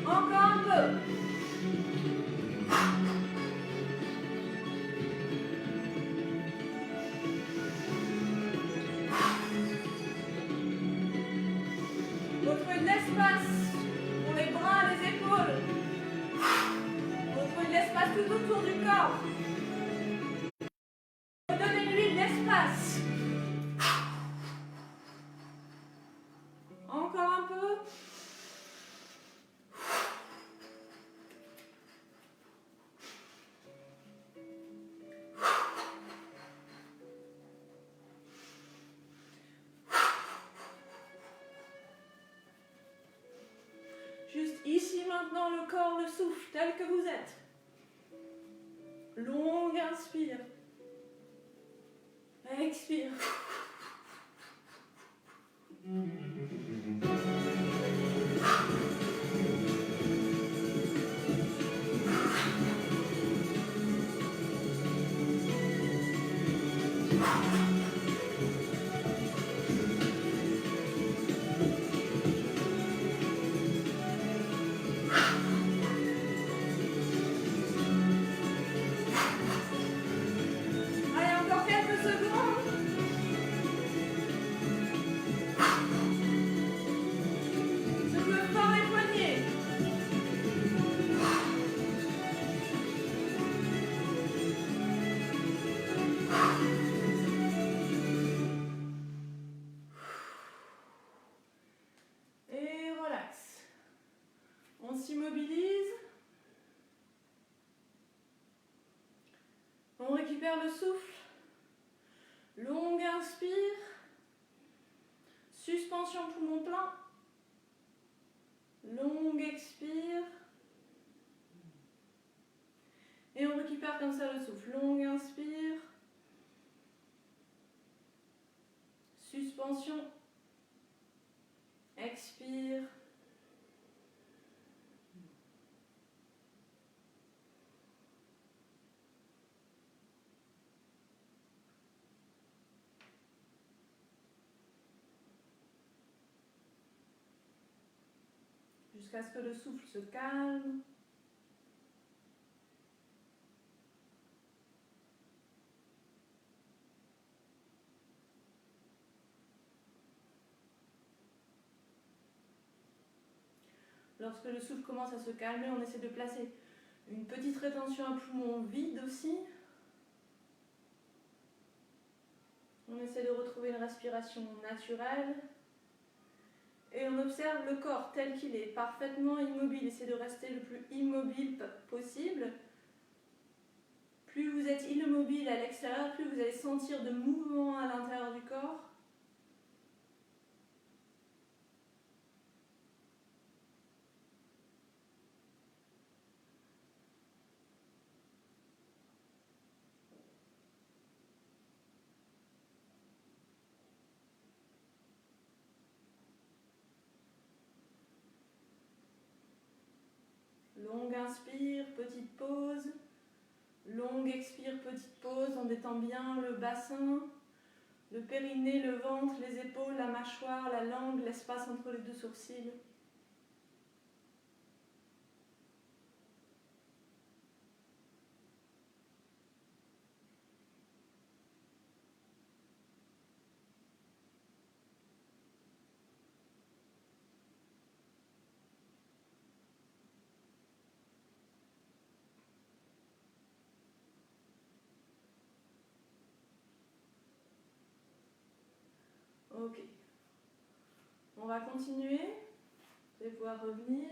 Encore un peu. Retrouvez de l'espace pour les bras, les épaules. Retrouvez de l'espace tout autour du corps. Donnez-lui de l'espace. Encore un peu. ici maintenant le corps, le souffle tel que vous êtes. Longue inspire. Expire. Allez, encore quelques secondes. Souffle fort et poignet. Et relax. On s'immobilise. On récupère le souffle. Longue inspire. Suspension poumon plein. Longue expire. Et on récupère comme ça le souffle. Longue inspire. Suspension. Expire. Jusqu'à ce que le souffle se calme. Lorsque le souffle commence à se calmer, on essaie de placer une petite rétention à poumon vide aussi. On essaie de retrouver une respiration naturelle. Et on observe le corps tel qu'il est, parfaitement immobile. Essayez de rester le plus immobile possible. Plus vous êtes immobile à l'extérieur, plus vous allez sentir de mouvement à l'intérieur du corps. Longue inspire, petite pause. Longue expire, petite pause. On détend bien le bassin, le périnée, le ventre, les épaules, la mâchoire, la langue, l'espace entre les deux sourcils. Ok. On va continuer. Vous allez pouvoir revenir.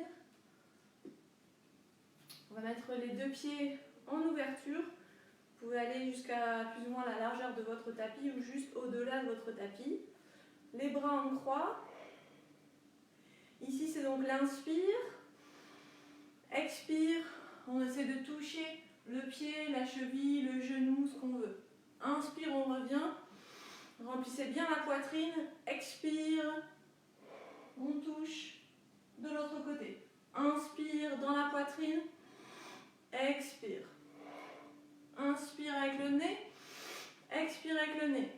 On va mettre les deux pieds en ouverture. Vous pouvez aller jusqu'à plus ou moins la largeur de votre tapis ou juste au-delà de votre tapis. Les bras en croix. Ici, c'est donc l'inspire. Expire. On essaie de toucher le pied, la cheville, le genou, ce qu'on veut. Inspire, on revient. Remplissez bien la poitrine. Expire. On touche de l'autre côté. Inspire dans la poitrine. Expire. Inspire avec le nez. Expire avec le nez.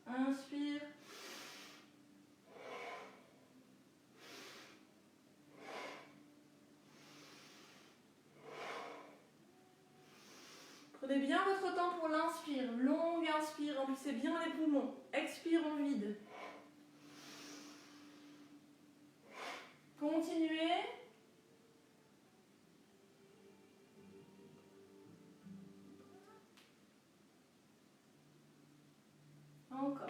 Inspire. Prenez bien votre temps pour l'inspire. Longue inspire, remplissez bien les poumons. Expire en vide. Continuez. Encore.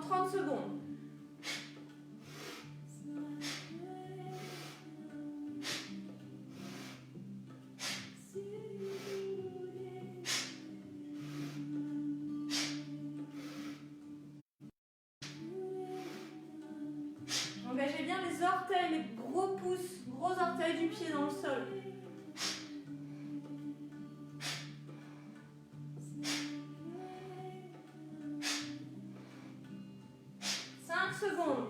30 secondes. Engagez bien les orteils, les gros pouces, gros orteils du pied dans le sol. 5 secondes.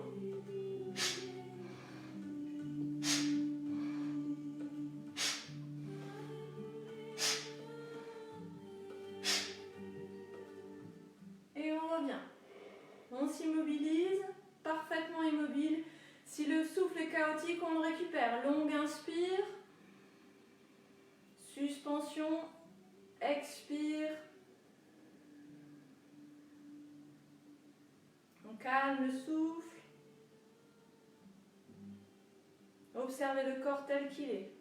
Et on revient. On s'immobilise, parfaitement immobile. Si le souffle est chaotique, on le récupère. Longue inspire. Suspension. Expire. On calme le souffle. Observez le corps tel qu'il est.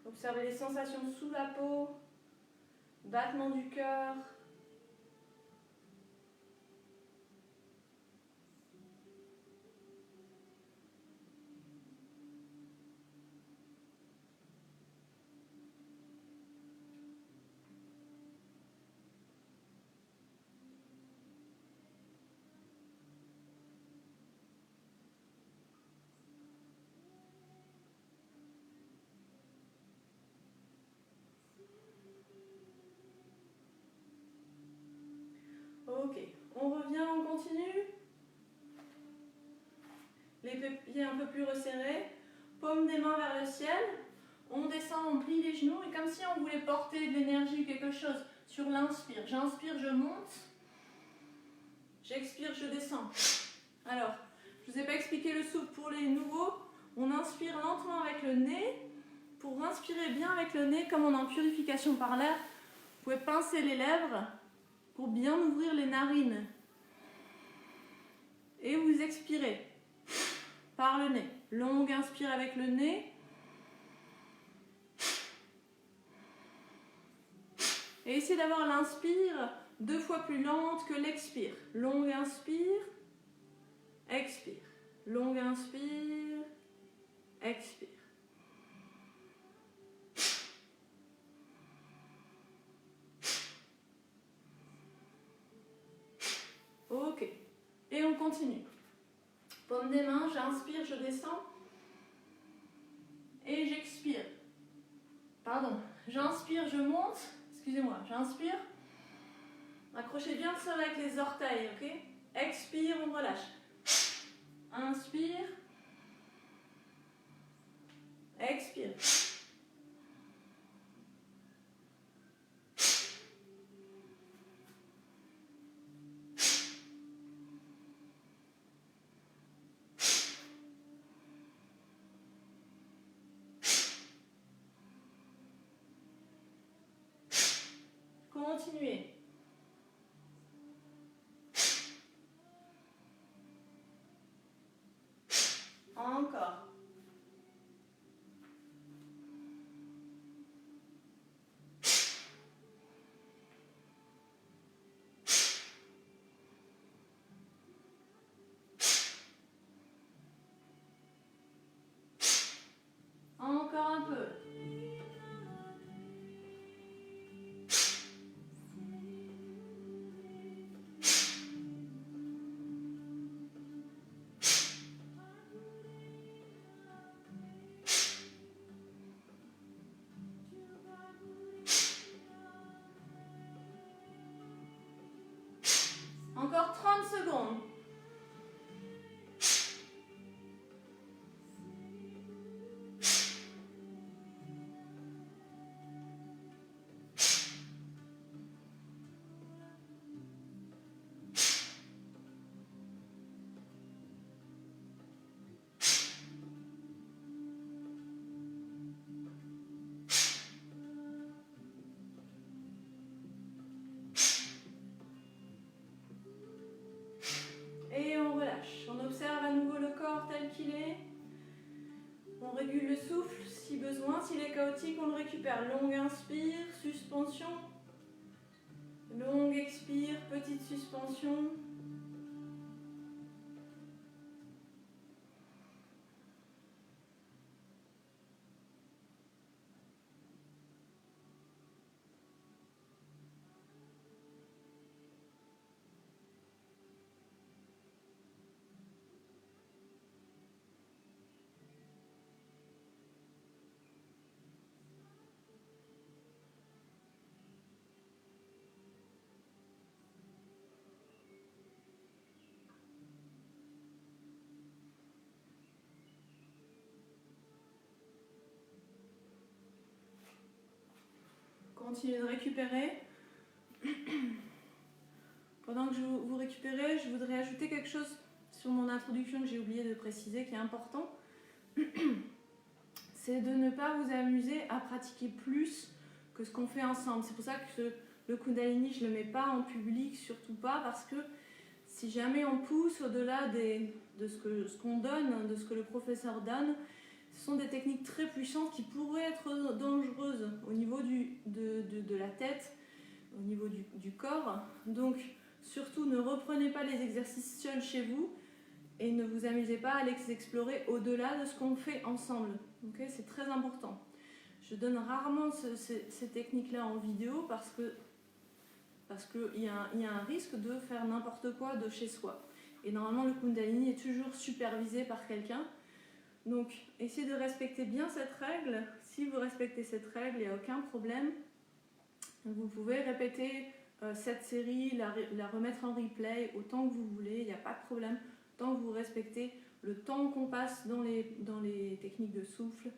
Observez les sensations sous la peau, battement du cœur. Ok, on revient, on continue. Les pieds un peu plus resserrés, paume des mains vers le ciel. On descend, on plie les genoux et comme si on voulait porter de l'énergie ou quelque chose sur l'inspire. J'inspire, je monte. J'expire, je descends. Alors, je ne vous ai pas expliqué le souffle pour les nouveaux. On inspire lentement avec le nez. Pour inspirer bien avec le nez, comme on est en purification par l'air, vous pouvez pincer les lèvres pour bien ouvrir les narines. Et vous expirez par le nez. Longue inspire avec le nez. Et essayez d'avoir l'inspire 2 fois plus lente que l'expire. Longue inspire, expire. Longue inspire, expire. Ok. Et on continue. Paume des mains, j'inspire, je descends. Et j'expire. Pardon. J'inspire, je monte. Excusez-moi, j'inspire. Accrochez bien le sol avec les orteils, ok? Expire, on relâche. Inspire. Expire. Continuez. Encore. Encore un peu. Encore 30 secondes. Et on relâche. On observe à nouveau le corps tel qu'il est. On régule le souffle si besoin. S'il est chaotique, on le récupère. Longue inspire, suspension. Longue expire, petite suspension. Continuez de récupérer. Pendant que vous récupérez, je voudrais ajouter quelque chose sur mon introduction que j'ai oublié de préciser, qui est important. C'est de ne pas vous amuser à pratiquer plus que ce qu'on fait ensemble. C'est pour ça que le Kundalini, je ne le mets pas en public, surtout pas, parce que si jamais on pousse au-delà de ce qu'on donne, de ce que le professeur donne, ce sont des techniques très puissantes qui pourraient être dangereuses au niveau de la tête, au niveau du corps. Donc, surtout, ne reprenez pas les exercices seuls chez vous et ne vous amusez pas à les explorer au-delà de ce qu'on fait ensemble. Okay, c'est très important. Je donne rarement ces techniques-là en vidéo parce qu'il y a un risque de faire n'importe quoi de chez soi. Et normalement, le Kundalini est toujours supervisé par quelqu'un. Donc, essayez de respecter bien cette règle. Si vous respectez cette règle, il n'y a aucun problème. Vous pouvez répéter cette série, la remettre en replay autant que vous voulez, il n'y a pas de problème. Tant que vous respectez le temps qu'on passe dans les techniques de souffle,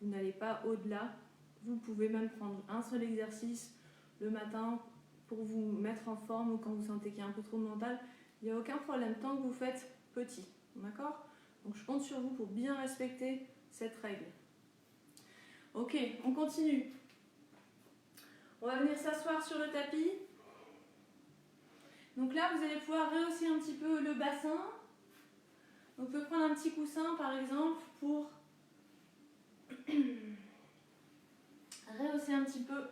vous n'allez pas au-delà. Vous pouvez même prendre un seul exercice le matin pour vous mettre en forme ou quand vous sentez qu'il y a un peu trop de mental. Il n'y a aucun problème tant que vous faites petit. D'accord ? Donc je compte sur vous pour bien respecter cette règle. Ok, on continue. On va venir s'asseoir sur le tapis. Donc là, vous allez pouvoir rehausser un petit peu le bassin. Donc, vous pouvez prendre un petit coussin, par exemple, pour rehausser un petit peu.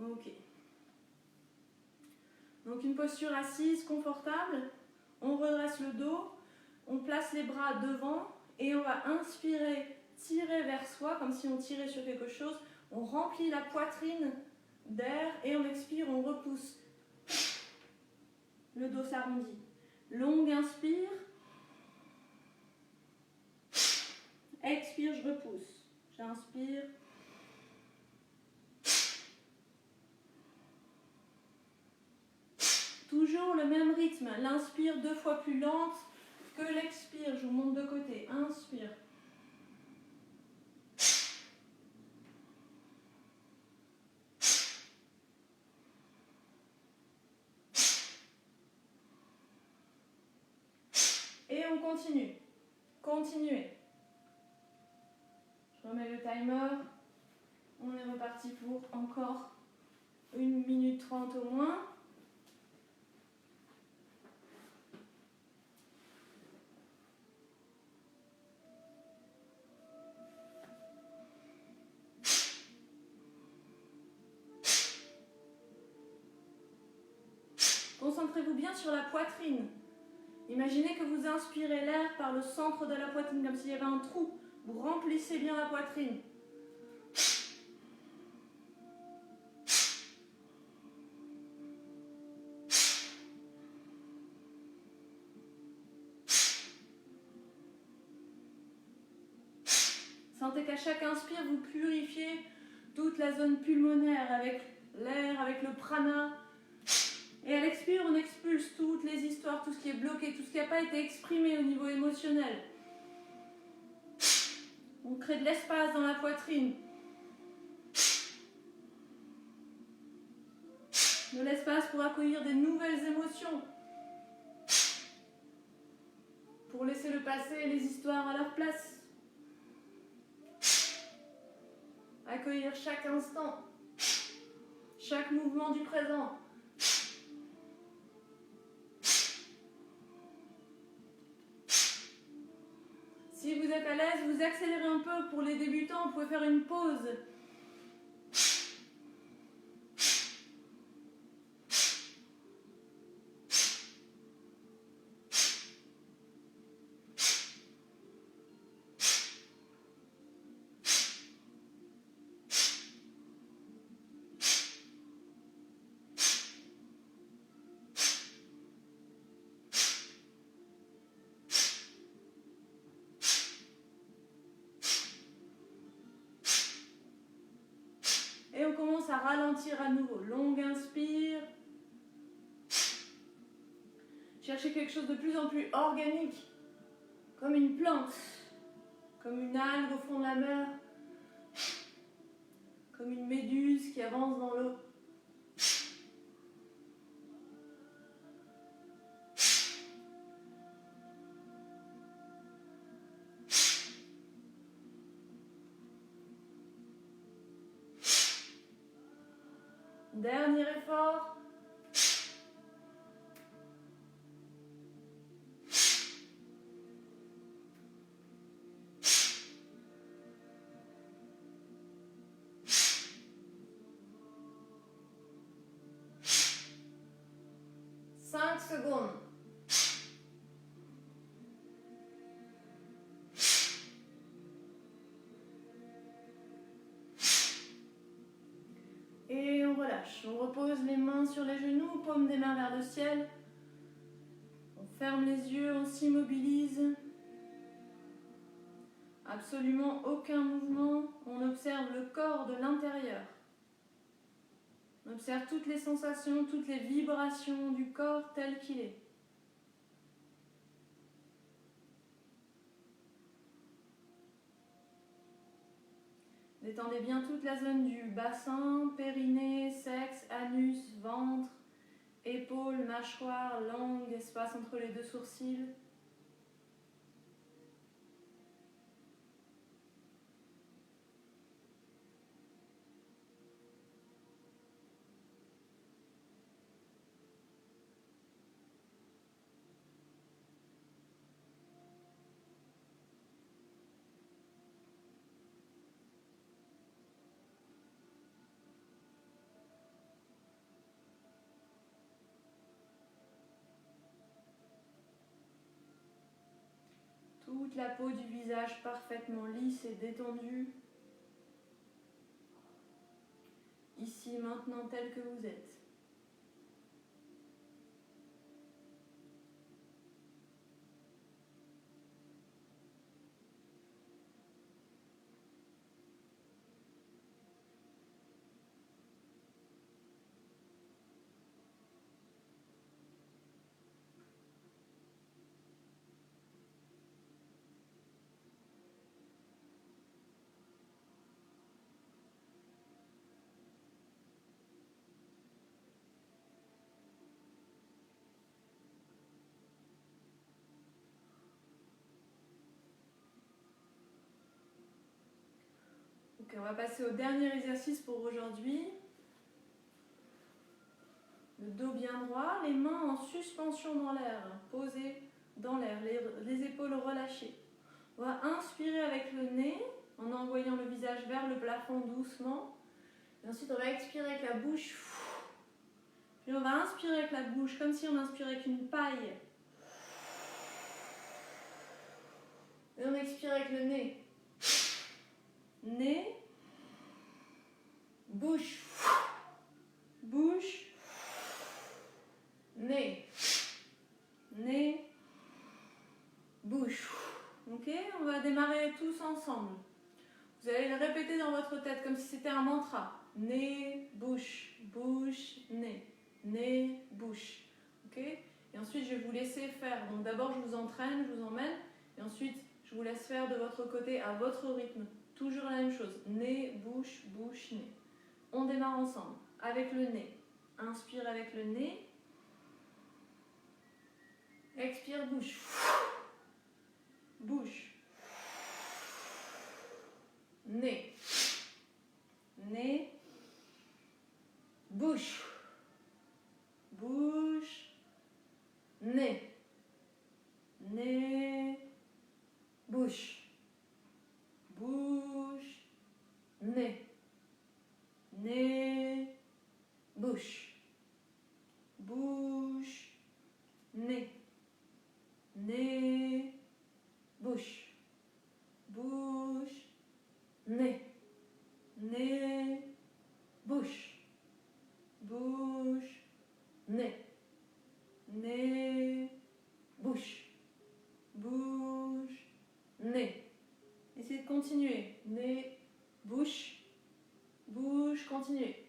Ok. Donc, une posture assise, confortable. On redresse le dos. On place les bras devant. Et on va inspirer, tirer vers soi, comme si on tirait sur quelque chose. On remplit la poitrine d'air et on expire, on repousse. Le dos s'arrondit. Longue inspire. Expire, je repousse. J'inspire. Toujours le même rythme. L'inspire 2 fois plus lente que l'expire. Je vous monte de côté. Inspire. Et on continue. Continuez. Je remets le timer. On est reparti pour encore 1 minute 30 au moins. Concentrez-vous bien sur la poitrine. Imaginez que vous inspirez l'air par le centre de la poitrine, comme s'il y avait un trou. Vous remplissez bien la poitrine. Sentez qu'à chaque inspire, vous purifiez toute la zone pulmonaire avec l'air, avec le prana. Et à l'expire, on expulse toutes les histoires, tout ce qui est bloqué, tout ce qui n'a pas été exprimé au niveau émotionnel. On crée de l'espace dans la poitrine. De l'espace pour accueillir des nouvelles émotions. Pour laisser le passé et les histoires à leur place. Accueillir chaque instant. Chaque mouvement du présent. Si vous êtes à l'aise, vous accélérez un peu. Pour les débutants, vous pouvez faire une pause. tendance à ralentir à nouveau. Longue inspire. Cherchez quelque chose de plus en plus organique, comme une plante, comme une algue au fond de la mer, comme une méduse qui avance dans l'eau. Dernier effort. Cinq secondes. Et on relâche. On repose les mains sur les genoux, paumes des mains vers le ciel. On ferme les yeux, on s'immobilise. Absolument aucun mouvement. On observe le corps de l'intérieur. On observe toutes les sensations, toutes les vibrations du corps tel qu'il est. Détendez bien toute la zone du bassin, périnée, sexe, anus, ventre, épaules, mâchoire, langue, espace entre les deux sourcils. Toute la peau du visage parfaitement lisse et détendue. Ici, maintenant, tel que vous êtes. Ok, on va passer au dernier exercice pour aujourd'hui. Le dos bien droit, les mains en suspension dans l'air, posées dans l'air, les épaules relâchées. On va inspirer avec le nez en envoyant le visage vers le plafond doucement. Et ensuite, on va expirer avec la bouche. Puis on va inspirer avec la bouche comme si on inspirait avec une paille. Et on expire avec le nez. Nez, bouche, bouche, nez, nez, bouche. Ok, on va démarrer tous ensemble. Vous allez le répéter dans votre tête comme si c'était un mantra. Nez, bouche, bouche, nez, nez, bouche. Ok, et ensuite je vais vous laisser faire. Donc d'abord je vous entraîne, je vous emmène, et ensuite je vous laisse faire de votre côté à votre rythme. Toujours la même chose. Nez, bouche, bouche, nez. On démarre ensemble avec le nez. Inspire avec le nez. Expire, bouche. Bouche. Nez. Nez. Bouche. Bouche. Nez. Nez. Bouche. Bouche. Nez. Nez. Bouche. Bouche. Nez. Nez. Bouche. Bouche. Nez. Nez. Bouche. Bouche. Nez. Nez. Bouche. Bouche. Nez. Essayez de continuer. Nez. Bouche. Bouche. Continuez.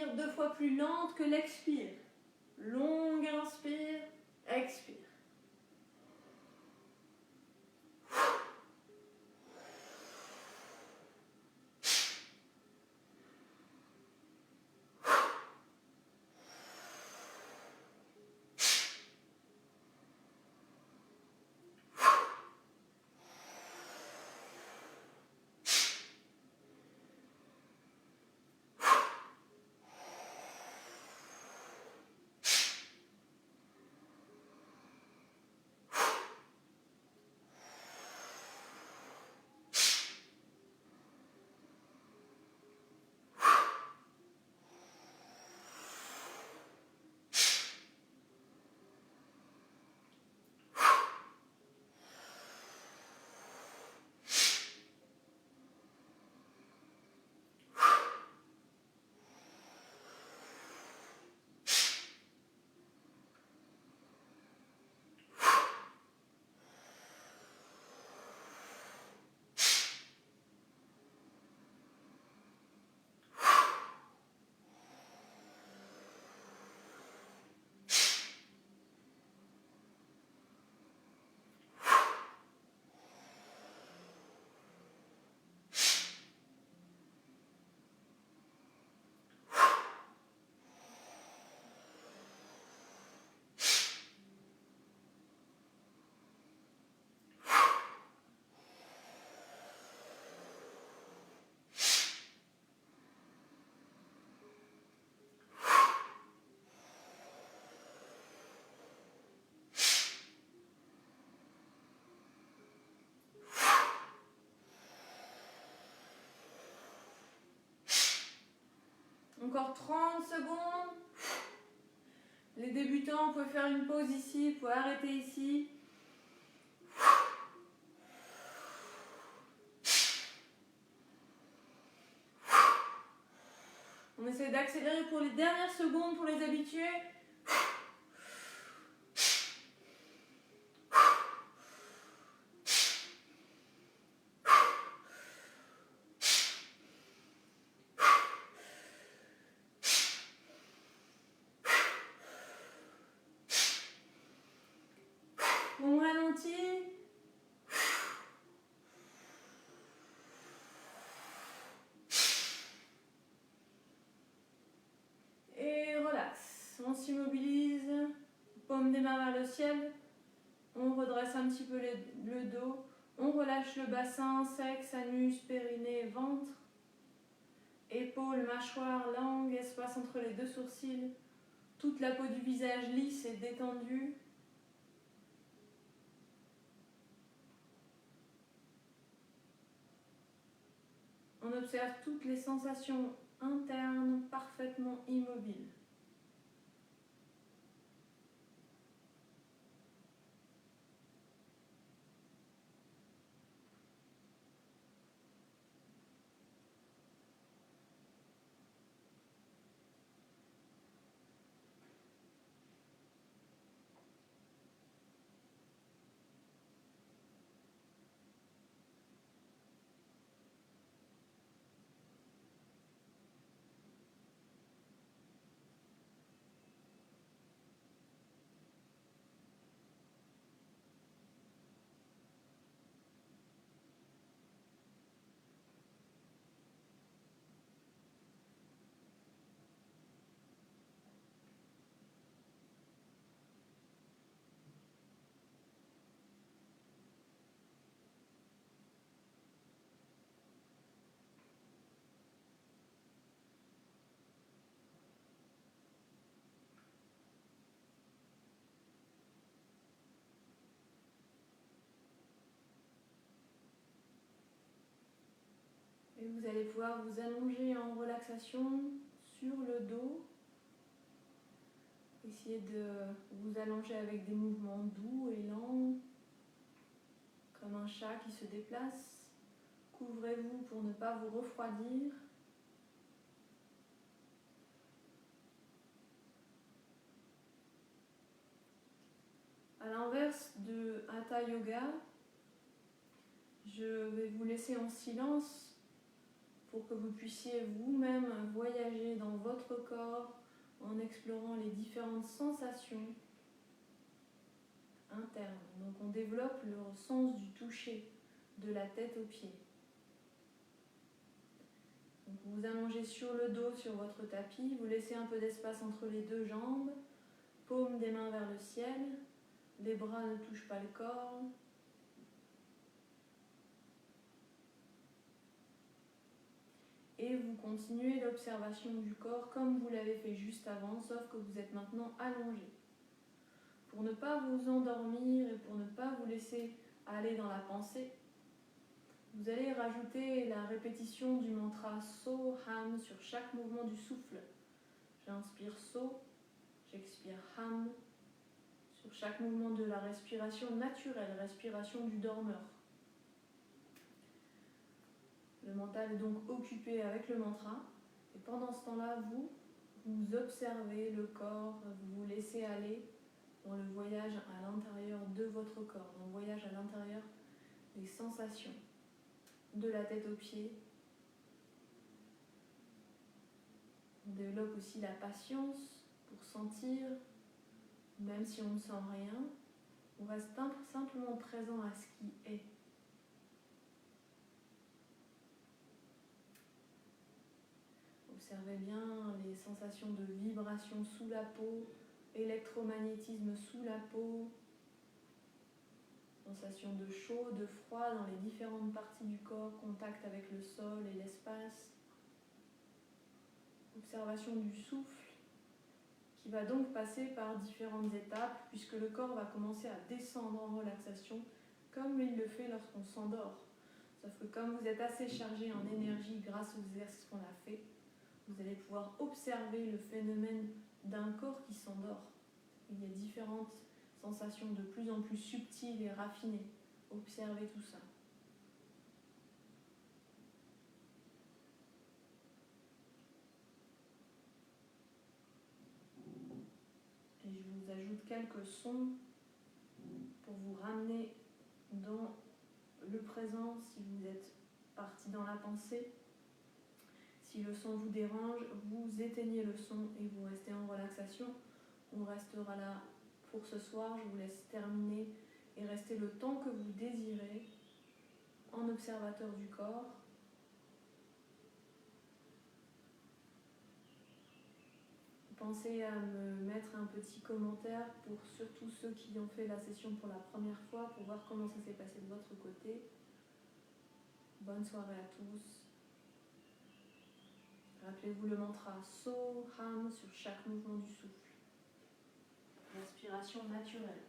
l'inspire 2 fois plus lente que l'expire. Longue inspire, expire. Encore 30 secondes. Les débutants, vous pouvez faire une pause ici, vous pouvez arrêter ici. On essaie d'accélérer pour les dernières secondes pour les habitués. On ralentit. Et relax. On s'immobilise. Paume des mains vers le ciel. On redresse un petit peu le dos. On relâche le bassin, sexe, anus, périnée, ventre. Épaules, mâchoire, langue, espace entre les deux sourcils. Toute la peau du visage lisse et détendue. On observe toutes les sensations internes parfaitement immobiles. Et vous allez pouvoir vous allonger en relaxation sur le dos. Essayez de vous allonger avec des mouvements doux et lents, comme un chat qui se déplace. Couvrez-vous pour ne pas vous refroidir. À l'inverse de Hatha Yoga, je vais vous laisser en silence pour que vous puissiez vous-même voyager dans votre corps en explorant les différentes sensations internes. Donc on développe le sens du toucher, de la tête aux pieds. Donc vous vous allongez sur le dos sur votre tapis, vous laissez un peu d'espace entre les deux jambes, paume des mains vers le ciel, les bras ne touchent pas le corps. Et vous continuez l'observation du corps comme vous l'avez fait juste avant, sauf que vous êtes maintenant allongé. Pour ne pas vous endormir et pour ne pas vous laisser aller dans la pensée, vous allez rajouter la répétition du mantra So Ham sur chaque mouvement du souffle. J'inspire So, j'expire Ham sur chaque mouvement de la respiration naturelle, respiration du dormeur. Le mental est donc occupé avec le mantra et pendant ce temps-là, vous observez le corps, vous vous laissez aller dans le voyage à l'intérieur de votre corps, dans le voyage à l'intérieur des sensations, de la tête aux pieds. On développe aussi la patience pour sentir, même si on ne sent rien, on reste simplement présent à ce qui est. Observez bien les sensations de vibration sous la peau, électromagnétisme sous la peau, sensation de chaud, de froid dans les différentes parties du corps, contact avec le sol et l'espace. Observation du souffle qui va donc passer par différentes étapes puisque le corps va commencer à descendre en relaxation comme il le fait lorsqu'on s'endort. Sauf que comme vous êtes assez chargé en énergie grâce aux exercices qu'on a fait, vous allez pouvoir observer le phénomène d'un corps qui s'endort. Il y a différentes sensations de plus en plus subtiles et raffinées. Observez tout ça. Et je vous ajoute quelques sons pour vous ramener dans le présent si vous êtes parti dans la pensée. Si le son vous dérange, vous éteignez le son et vous restez en relaxation. On restera là pour ce soir. Je vous laisse terminer et rester le temps que vous désirez en observateur du corps. Pensez à me mettre un petit commentaire pour surtout ceux qui ont fait la session pour la première fois pour voir comment ça s'est passé de votre côté. Bonne soirée à tous. Rappelez-vous le mantra So Ham sur chaque mouvement du souffle. Respiration naturelle.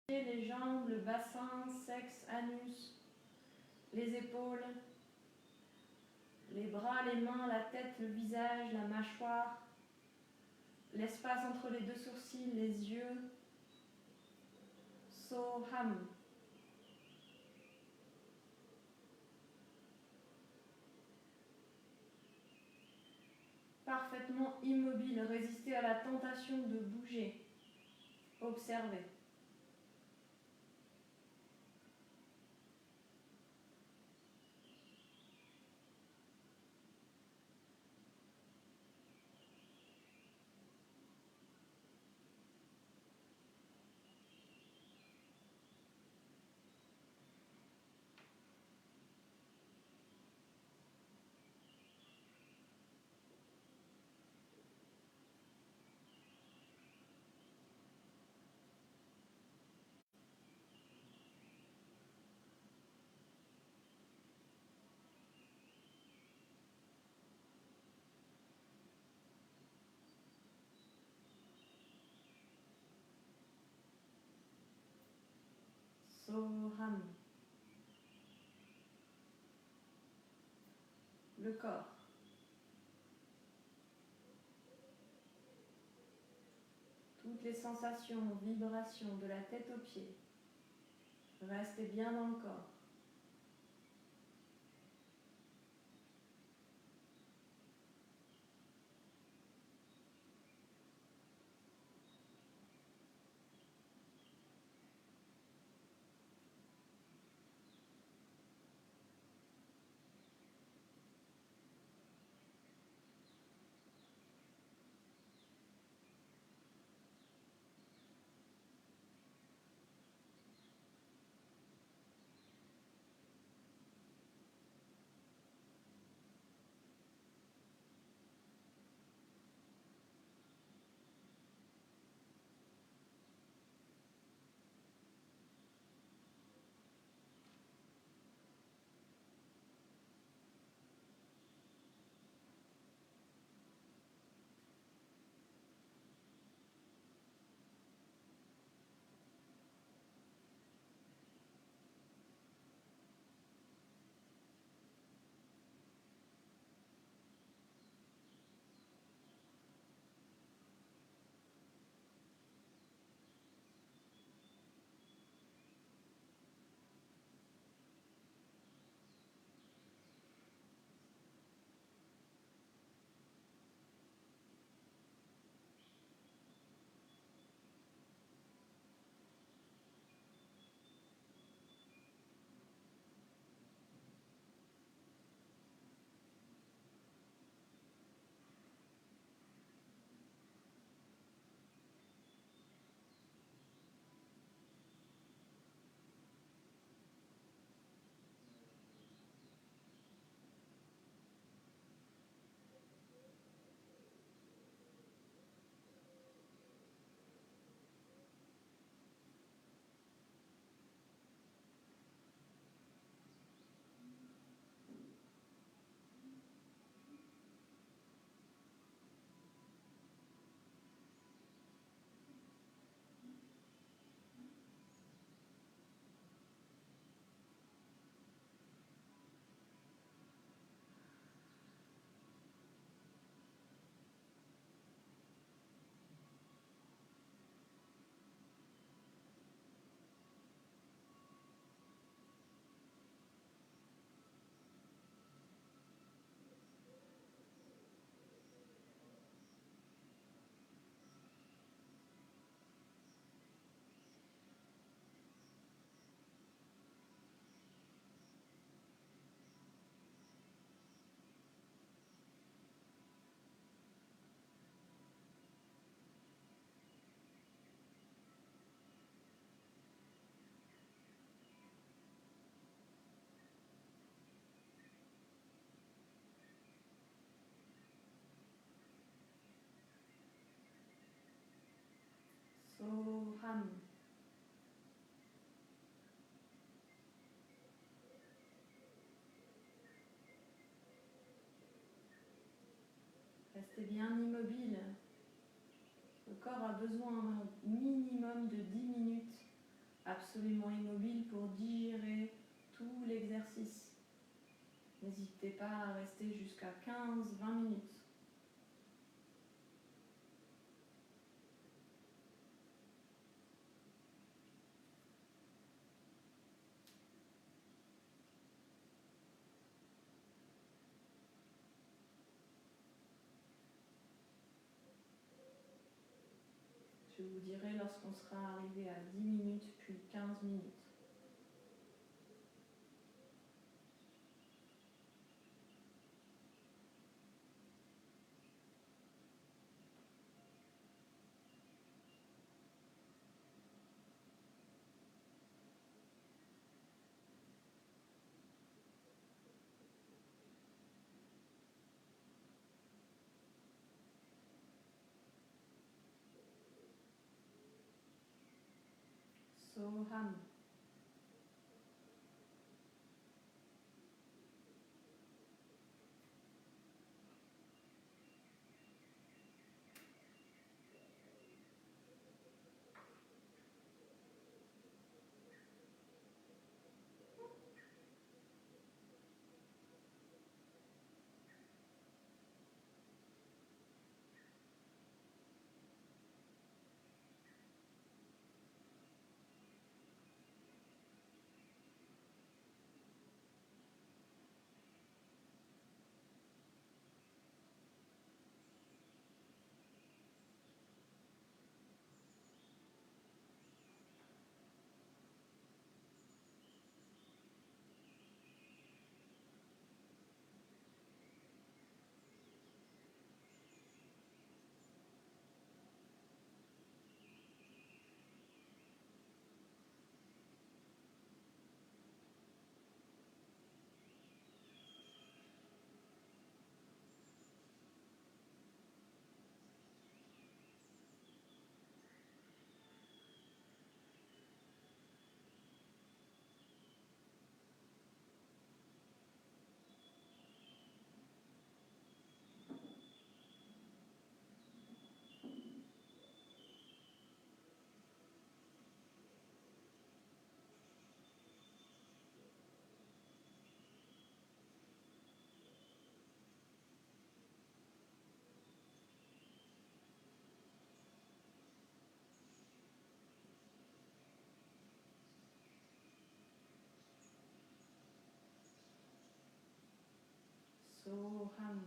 Les jambes, le bassin, sexe, anus, les épaules, les bras, les mains, la tête, le visage, la mâchoire, l'espace entre les deux sourcils, les yeux. So Ham. Parfaitement immobile, résistez à la tentation de bouger. Observez. Ram. Le corps. Toutes les sensations, vibrations de la tête aux pieds. Restez bien dans le corps. Soham. Restez bien immobile. Le corps a besoin d'un minimum de 10 minutes absolument immobile pour digérer tout l'exercice. N'hésitez pas à rester jusqu'à 15-20 minutes. Je vous dirai lorsqu'on sera arrivé à 10 minutes puis 15 minutes. Soham. Soham.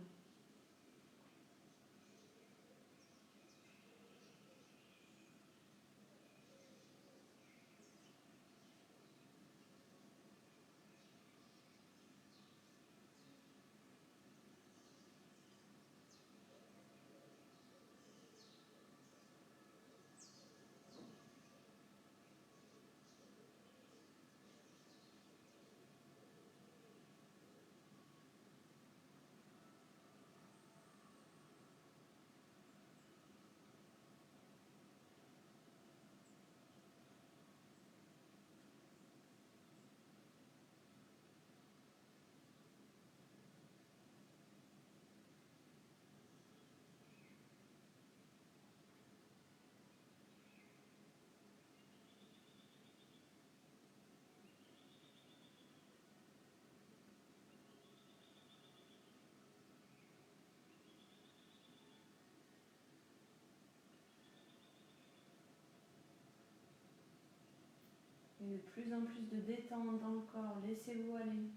Et de plus en plus de détente dans le corps, laissez-vous aller.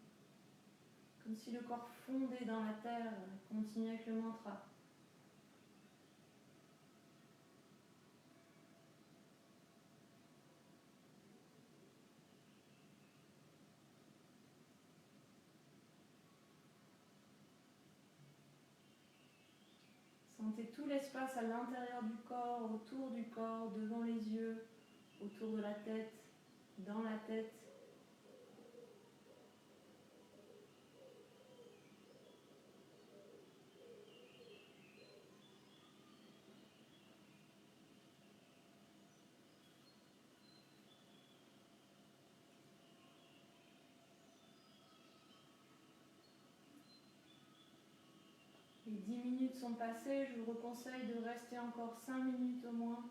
Comme si le corps fondait dans la terre, continuez avec le mantra. Sentez tout l'espace à l'intérieur du corps, autour du corps, devant les yeux, autour de la tête, dans la tête. Les 10 minutes sont passées, je vous conseille de rester encore 5 minutes au moins.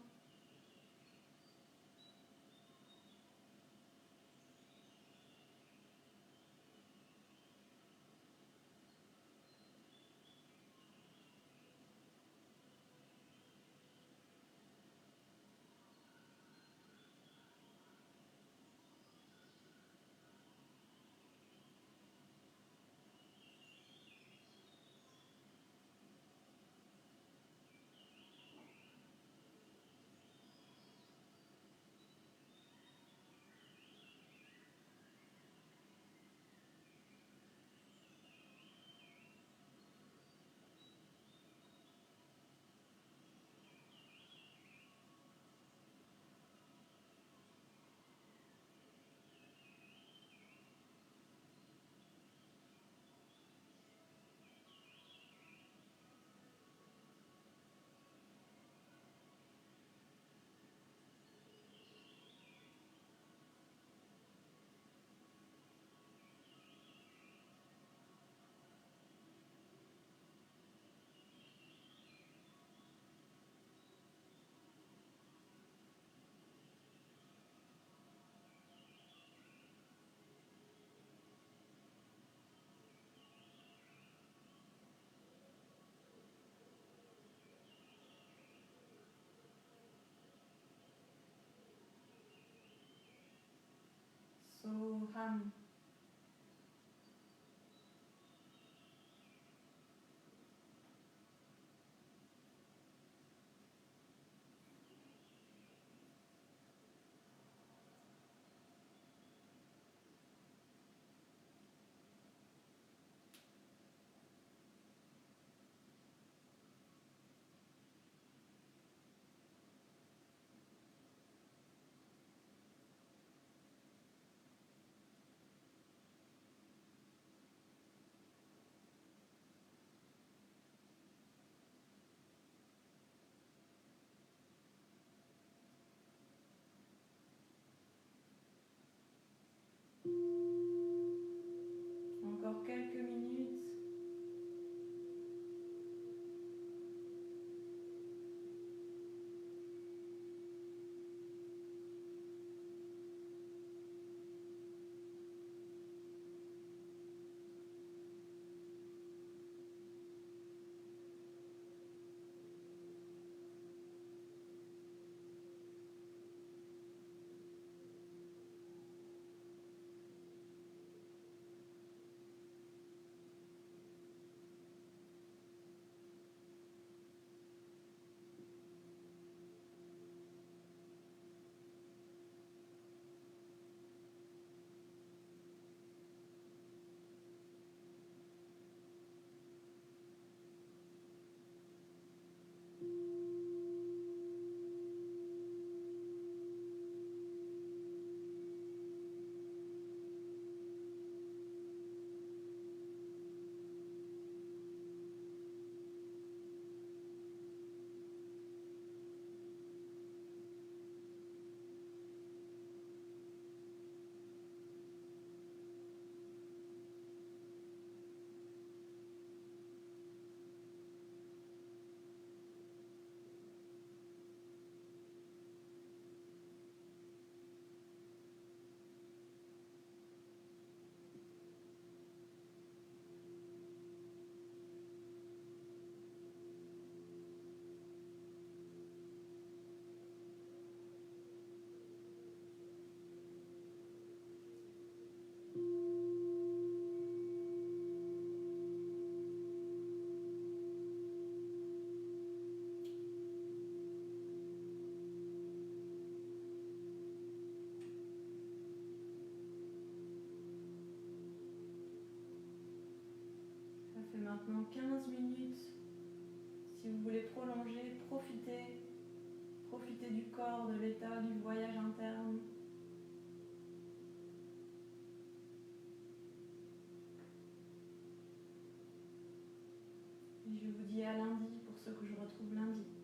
Soham. Encore quelques minutes. maintenant 15 minutes. Si vous voulez prolonger, profitez. Profitez du corps, de l'état, du voyage interne. Et je vous dis à lundi pour ceux que je retrouve lundi.